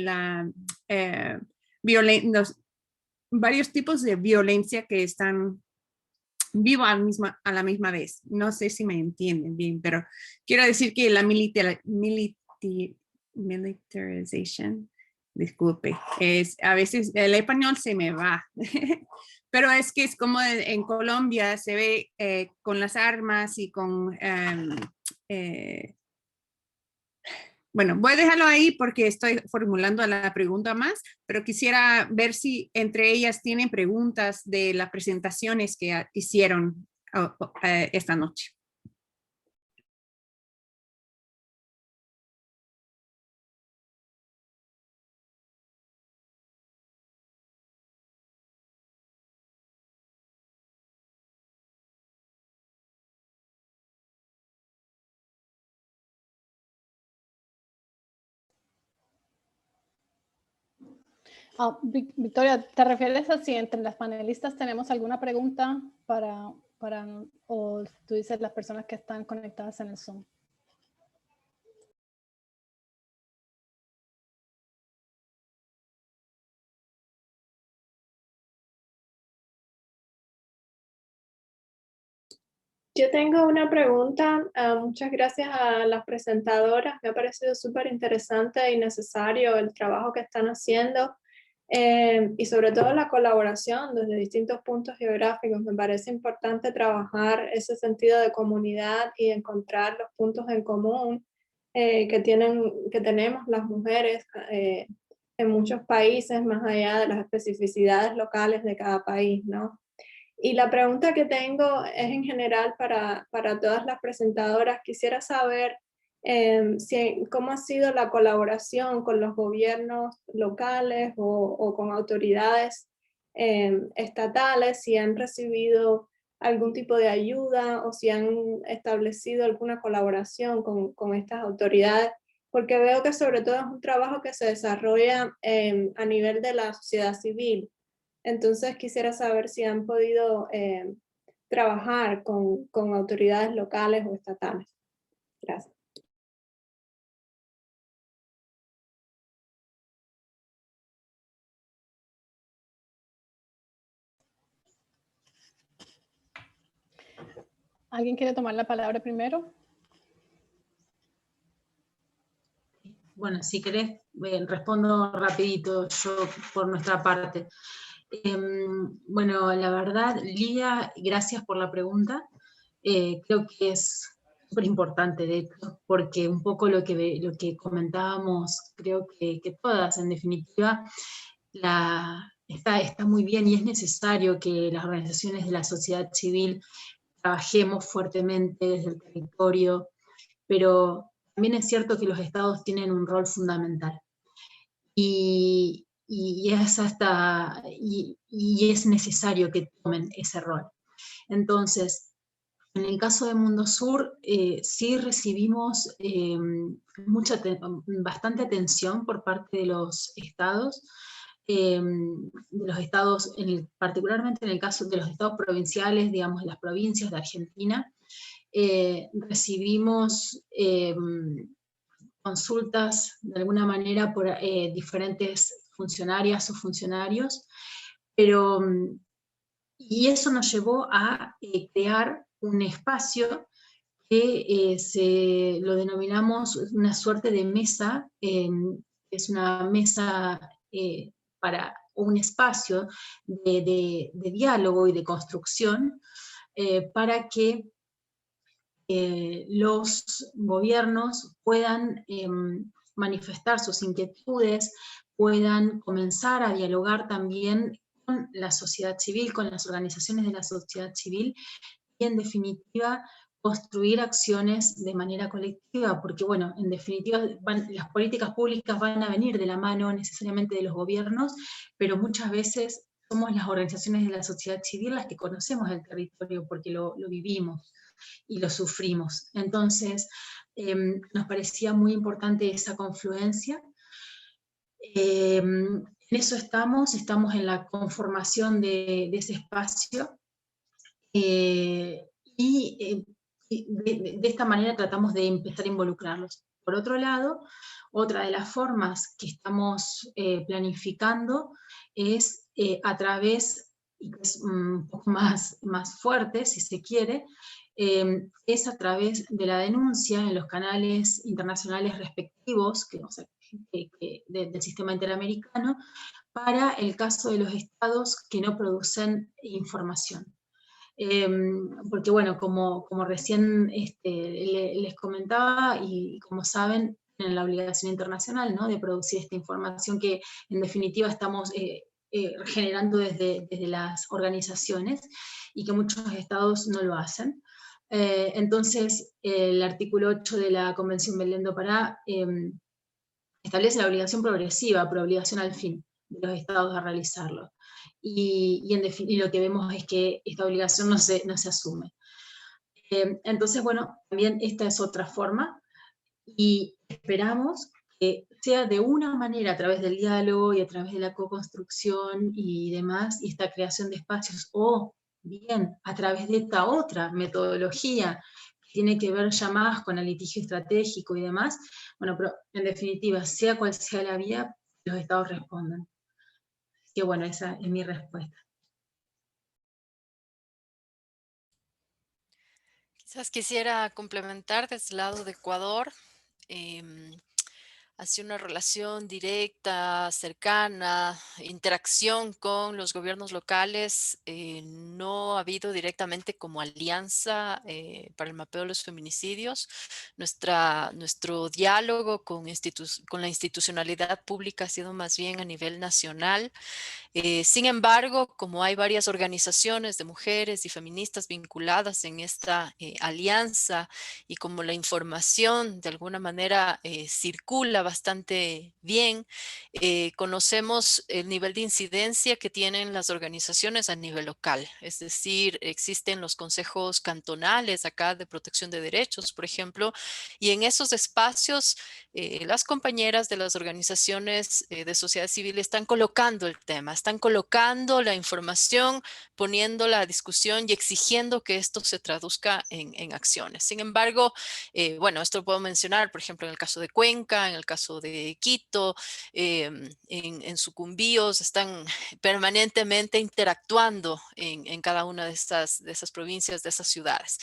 los varios tipos de violencia que están vivos a la misma vez? No sé si me entienden bien, pero quiero decir que la militarización, disculpe, a veces el español se me va, pero es que es como en Colombia se ve con las armas y con... bueno, voy a dejarlo ahí porque estoy formulando la pregunta más, pero quisiera ver si entre ellas tienen preguntas de las presentaciones que hicieron esta noche. Victoria, ¿te refieres a si entre las panelistas tenemos alguna pregunta o tú dices las personas que están conectadas en el Zoom? Yo tengo una pregunta. Muchas gracias a las presentadoras. Me ha parecido súper interesante y necesario el trabajo que están haciendo. y sobre todo la colaboración desde distintos puntos geográficos. Me parece importante trabajar ese sentido de comunidad y encontrar los puntos en común que tenemos las mujeres en muchos países, más allá de las especificidades locales de cada país, ¿no? Y la pregunta que tengo es en general para todas las presentadoras. Quisiera saber cómo ha sido la colaboración con los gobiernos locales o con autoridades estatales, si han recibido algún tipo de ayuda o si han establecido alguna colaboración con estas autoridades, porque veo que sobre todo es un trabajo que se desarrolla a nivel de la sociedad civil. Entonces quisiera saber si han podido trabajar con autoridades locales o estatales. Gracias. ¿Alguien quiere tomar la palabra primero? Bueno, si querés, respondo rapidito yo por nuestra parte. Bueno, la verdad, Lía, gracias por la pregunta. Creo que es súper importante, de hecho, porque un poco lo que comentábamos, creo que todas, en definitiva, está muy bien y es necesario que las organizaciones de la sociedad civil trabajemos fuertemente desde el territorio, pero también es cierto que los estados tienen un rol fundamental. Y es necesario que tomen ese rol. Entonces, en el caso de Mundo Sur, sí recibimos bastante atención por parte de los estados, particularmente en el caso de los estados provinciales, digamos, las provincias de Argentina. Recibimos consultas de alguna manera por diferentes funcionarias o funcionarios, y eso nos llevó a crear un espacio que lo denominamos una suerte de mesa, es una mesa para un espacio de diálogo y de construcción para que los gobiernos puedan manifestar sus inquietudes, puedan comenzar a dialogar también con la sociedad civil, con las organizaciones de la sociedad civil, y en definitiva construir acciones de manera colectiva, porque bueno, en definitiva las políticas públicas van a venir de la mano necesariamente de los gobiernos, pero muchas veces somos las organizaciones de la sociedad civil las que conocemos el territorio porque lo vivimos y lo sufrimos. Entonces, nos parecía muy importante esa confluencia. En eso estamos en la conformación de ese espacio, y de esta manera tratamos de empezar a involucrarlos. Por otro lado, otra de las formas que estamos planificando es a través, y que es un poco más fuerte, si se quiere, es a través de la denuncia en los canales internacionales respectivos del sistema interamericano para el caso de los estados que no producen información. Porque bueno, como recién les comentaba y como saben, en la obligación internacional, ¿no?, de producir esta información que en definitiva estamos generando desde las organizaciones y que muchos estados no lo hacen. Entonces, el artículo 8 de la Convención Belém do Pará establece la obligación progresiva, pero obligación al fin, de los estados a realizarlo. Y lo que vemos es que esta obligación no se asume. Entonces, bueno, también esta es otra forma, y esperamos que sea de una manera a través del diálogo y a través de la co-construcción y demás, y esta creación de espacios, o bien a través de esta otra metodología que tiene que ver ya más con el litigio estratégico y demás. Bueno, pero en definitiva, sea cual sea la vía, los estados respondan. Así que bueno, esa es mi respuesta. Quizás quisiera complementar desde el lado de Ecuador. hacia una relación directa, cercana, interacción con los gobiernos locales. No ha habido directamente como alianza para el mapeo de los feminicidios. Nuestro diálogo con la institucionalidad pública ha sido más bien a nivel nacional. Sin embargo, como hay varias organizaciones de mujeres y feministas vinculadas en esta alianza y como la información de alguna manera circula bastante bien, conocemos el nivel de incidencia que tienen las organizaciones a nivel local. Es decir, existen los consejos cantonales acá de protección de derechos, por ejemplo, y en esos espacios las compañeras de las organizaciones de sociedad civil están colocando el tema, están colocando la información, poniendo la discusión y exigiendo que esto se traduzca en acciones. Sin embargo, bueno, esto lo puedo mencionar, por ejemplo, en el caso de Cuenca, en el caso de Quito, en Sucumbíos, están permanentemente interactuando en cada una de esas provincias, de esas ciudades.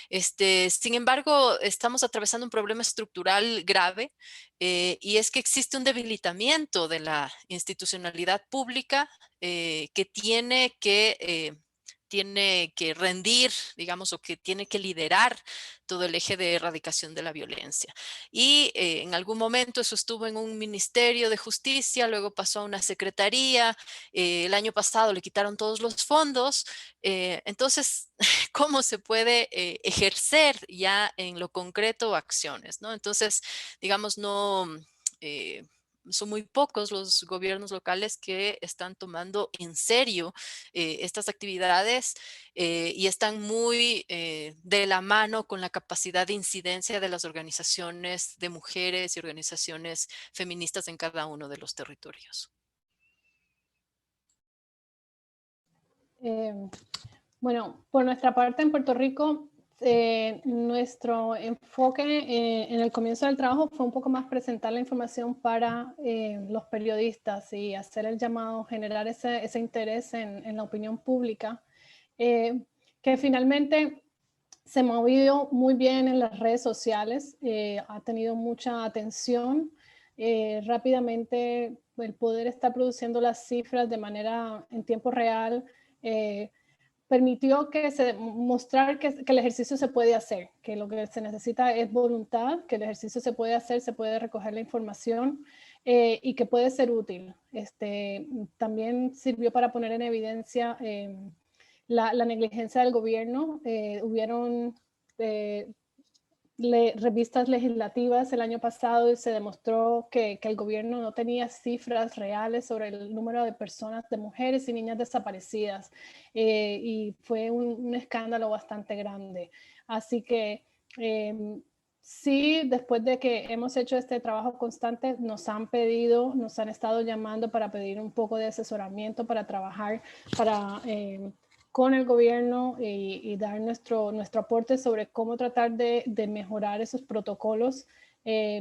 Sin embargo, estamos atravesando un problema estructural grave y es que existe un debilitamiento de la institucionalidad pública que tiene que rendir, digamos, o que tiene que liderar todo el eje de erradicación de la violencia. Y en algún momento eso estuvo en un ministerio de justicia, luego pasó a una secretaría, el año pasado le quitaron todos los fondos. Entonces, ¿cómo se puede ejercer ya en lo concreto acciones, ¿no? Entonces, digamos, no... son muy pocos los gobiernos locales que están tomando en serio estas actividades y están muy de la mano con la capacidad de incidencia de las organizaciones de mujeres y organizaciones feministas en cada uno de los territorios. Bueno, por nuestra parte en Puerto Rico, nuestro enfoque en el comienzo del trabajo fue un poco más presentar la información para los periodistas y hacer el llamado, generar ese interés en la opinión pública, que finalmente se movió muy bien en las redes sociales, ha tenido mucha atención. Rápidamente el poder está produciendo las cifras de manera en tiempo real, permitió mostrar que el ejercicio se puede hacer, que lo que se necesita es voluntad, que el ejercicio se puede hacer, se puede recoger la información y que puede ser útil. También sirvió para poner en evidencia la negligencia del gobierno. Hubieron revistas legislativas el año pasado y se demostró que el gobierno no tenía cifras reales sobre el número de personas, de mujeres y niñas desaparecidas, y fue un escándalo bastante grande. Así que sí, después de que hemos hecho este trabajo constante, nos han estado llamando para pedir un poco de asesoramiento para trabajar con el gobierno y dar nuestro aporte sobre cómo tratar de mejorar esos protocolos,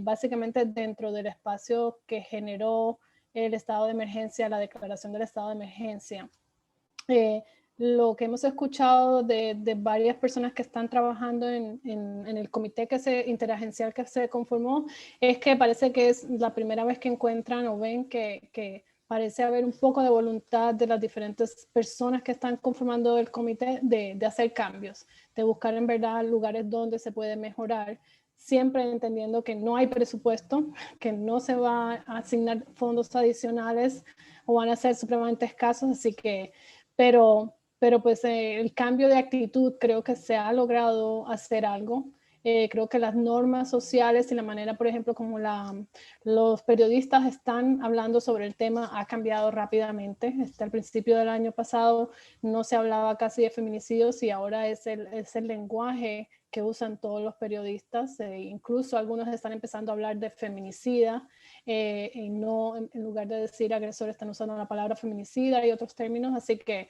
básicamente dentro del espacio que generó el estado de emergencia, la declaración del estado de emergencia. Lo que hemos escuchado de varias personas que están trabajando en el comité interagencial que se conformó es que parece que es la primera vez que encuentran o ven que parece haber un poco de voluntad de las diferentes personas que están conformando el comité de hacer cambios, de buscar en verdad lugares donde se puede mejorar, siempre entendiendo que no hay presupuesto, que no se va a asignar fondos adicionales o van a ser supremamente escasos, así que, pero pues el cambio de actitud creo que se ha logrado hacer algo. Creo que las normas sociales y la manera, por ejemplo, como los periodistas están hablando sobre el tema ha cambiado rápidamente. Al principio del año pasado no se hablaba casi de feminicidios y ahora es el lenguaje que usan todos los periodistas. Incluso algunos están empezando a hablar de feminicida y no, en lugar de decir agresor, están usando la palabra feminicida y otros términos. Así que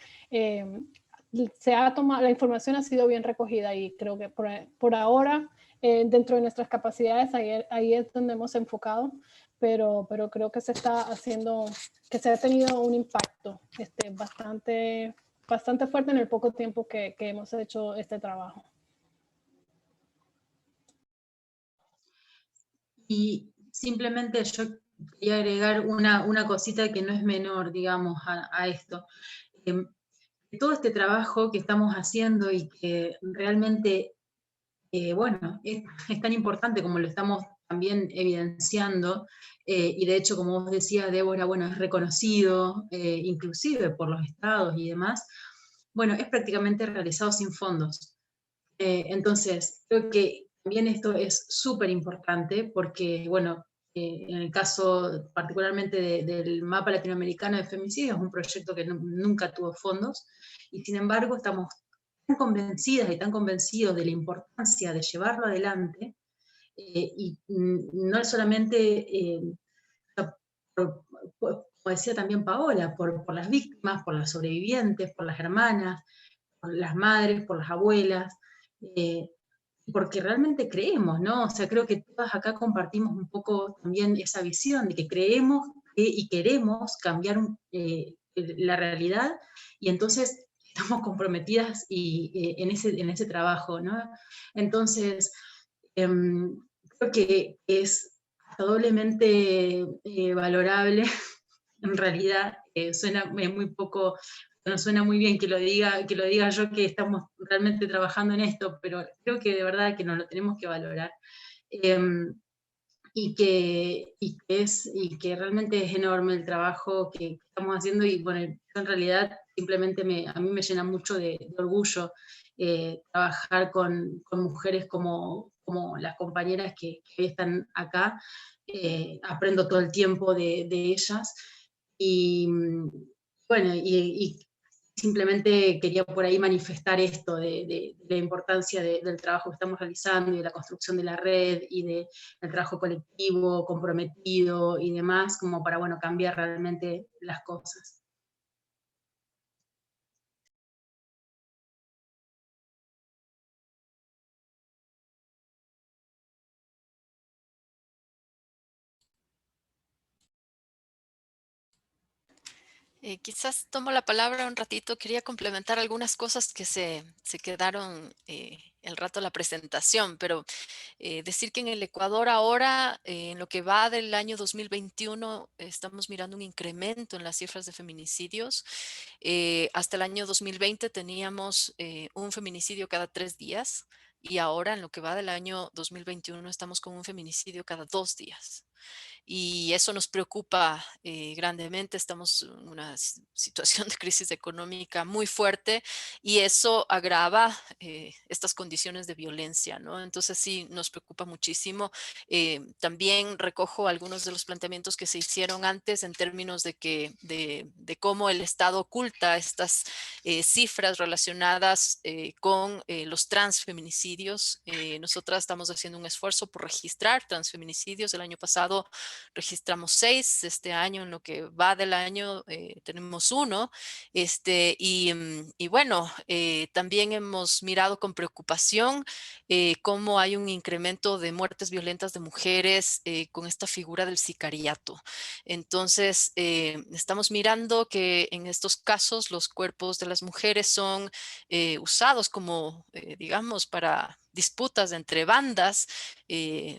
la información ha sido bien recogida y creo que por ahora dentro de nuestras capacidades ahí es donde hemos enfocado, pero creo que se está haciendo, que se ha tenido un impacto bastante fuerte en el poco tiempo que hemos hecho este trabajo. Y simplemente yo quería agregar una cosita que no es menor, digamos, a esto. Todo este trabajo que estamos haciendo y que realmente, bueno, es tan importante como lo estamos también evidenciando, y de hecho, como vos decías, Débora, bueno, es reconocido, inclusive por los estados y demás, bueno, es prácticamente realizado sin fondos. Entonces, creo que también esto es súper importante porque, bueno, en el caso particularmente del mapa latinoamericano de femicidios, es un proyecto que nunca tuvo fondos, y sin embargo estamos tan convencidas y tan convencidos de la importancia de llevarlo adelante, y no solamente, como decía también Paola, por las víctimas, por las sobrevivientes, por las hermanas, por las madres, por las abuelas, porque realmente creemos, ¿no? O sea, creo que todas acá compartimos un poco también esa visión de que creemos y queremos cambiar la realidad, y entonces estamos comprometidas en ese trabajo, ¿no? Entonces, creo que es doblemente valorable, en realidad, suena muy poco, no suena muy bien que lo diga yo, que estamos realmente trabajando en esto, pero creo que de verdad que nos lo tenemos que valorar. Y que realmente es enorme el trabajo que estamos haciendo, y bueno, en realidad simplemente a mí me llena mucho de orgullo trabajar con mujeres como las compañeras que hoy están acá. Aprendo todo el tiempo de ellas, y bueno, y simplemente quería por ahí manifestar esto de la importancia del trabajo que estamos realizando, y de la construcción de la red, y del trabajo colectivo, comprometido y demás, como para, bueno, cambiar realmente las cosas. Quizás tomo la palabra un ratito, quería complementar algunas cosas que se quedaron el rato de la presentación, pero decir que en el Ecuador ahora, en lo que va del año 2021, estamos mirando un incremento en las cifras de feminicidios. Hasta el año 2020 teníamos un feminicidio cada 3 días, y ahora en lo que va del año 2021 estamos con un feminicidio cada 2 días. Y eso nos preocupa grandemente. Estamos en una situación de crisis económica muy fuerte, y eso agrava estas condiciones de violencia, ¿no? Entonces sí, nos preocupa muchísimo. También recojo algunos de los planteamientos que se hicieron antes en términos de cómo el Estado oculta estas cifras relacionadas con los transfeminicidios. Nosotras estamos haciendo un esfuerzo por registrar transfeminicidios. El año pasado registramos 6, este año en lo que va del año tenemos 1, y bueno, también hemos mirado con preocupación cómo hay un incremento de muertes violentas de mujeres con esta figura del sicariato. Entonces, estamos mirando que en estos casos los cuerpos de las mujeres son usados como, digamos, para disputas entre bandas,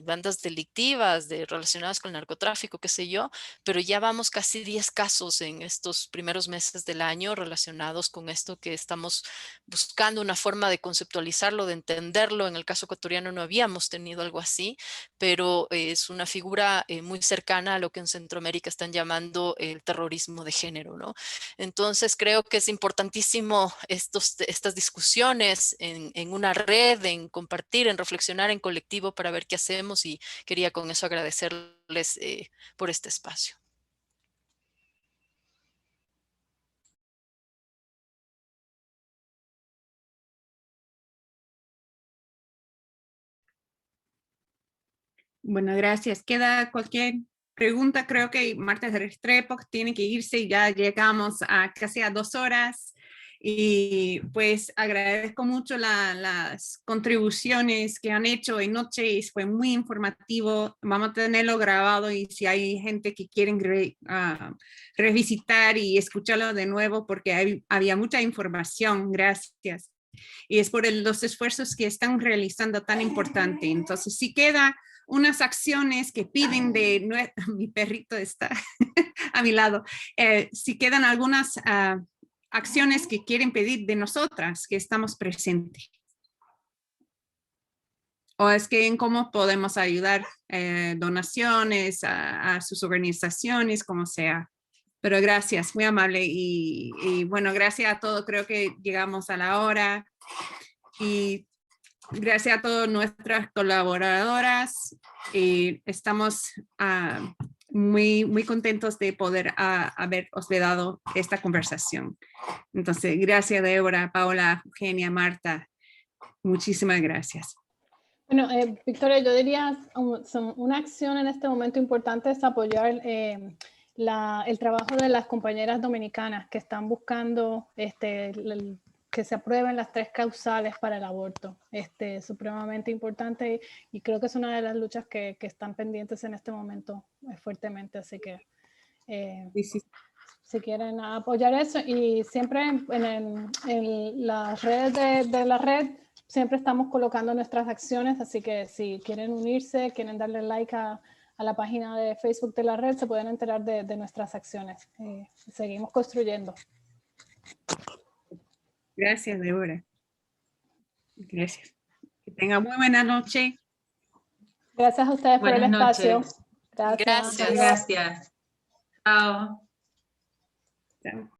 bandas delictivas relacionadas con el narcotráfico, qué sé yo, pero ya vamos casi 10 casos en estos primeros meses del año relacionados con esto, que estamos buscando una forma de conceptualizarlo, de entenderlo. En el caso ecuatoriano no habíamos tenido algo así, pero es una figura muy cercana a lo que en Centroamérica están llamando el terrorismo de género, ¿no? Entonces creo que es importantísimo estas discusiones en una red, en compartir, en reflexionar en colectivo para ver qué hacemos, y quería con eso agradecerles por este espacio. Bueno, gracias. Queda cualquier pregunta. Creo que Marta Restrepo tiene que irse y ya llegamos a casi a 2 horas. Y pues agradezco mucho las contribuciones que han hecho hoy noche. Fue muy informativo. Vamos a tenerlo grabado, y si hay gente que quieren revisitar y escucharlo de nuevo, porque había mucha información. Gracias. Y es por los esfuerzos que están realizando tan importante. Entonces, si queda unas acciones que piden de mi perrito está a mi lado, si quedan algunas acciones que quieren pedir de nosotras que estamos presentes. O es que en cómo podemos ayudar, donaciones a sus organizaciones, como sea. Pero gracias, muy amable. Y bueno, gracias a todos. Creo que llegamos a la hora. Y gracias a todas nuestras colaboradoras. Estamos muy contentos de poder haber hospedado esta conversación. Entonces, gracias, Débora, Paola, Eugenia, Marta. Muchísimas gracias. Bueno, Victoria, yo diría una acción en este momento importante es apoyar el trabajo de las compañeras dominicanas que están buscando que se aprueben las 3 causales para el aborto. Es supremamente importante y creo que es una de las luchas que están pendientes en este momento fuertemente, así que si quieren apoyar eso, y siempre en las redes de la red siempre estamos colocando nuestras acciones, así que si quieren unirse, quieren darle like a la página de Facebook de la red, se pueden enterar de nuestras acciones. Seguimos construyendo. Gracias, Débora. Gracias. Que tengan muy buena noche. Gracias a ustedes por el espacio. Gracias. Gracias. Chao. Chao.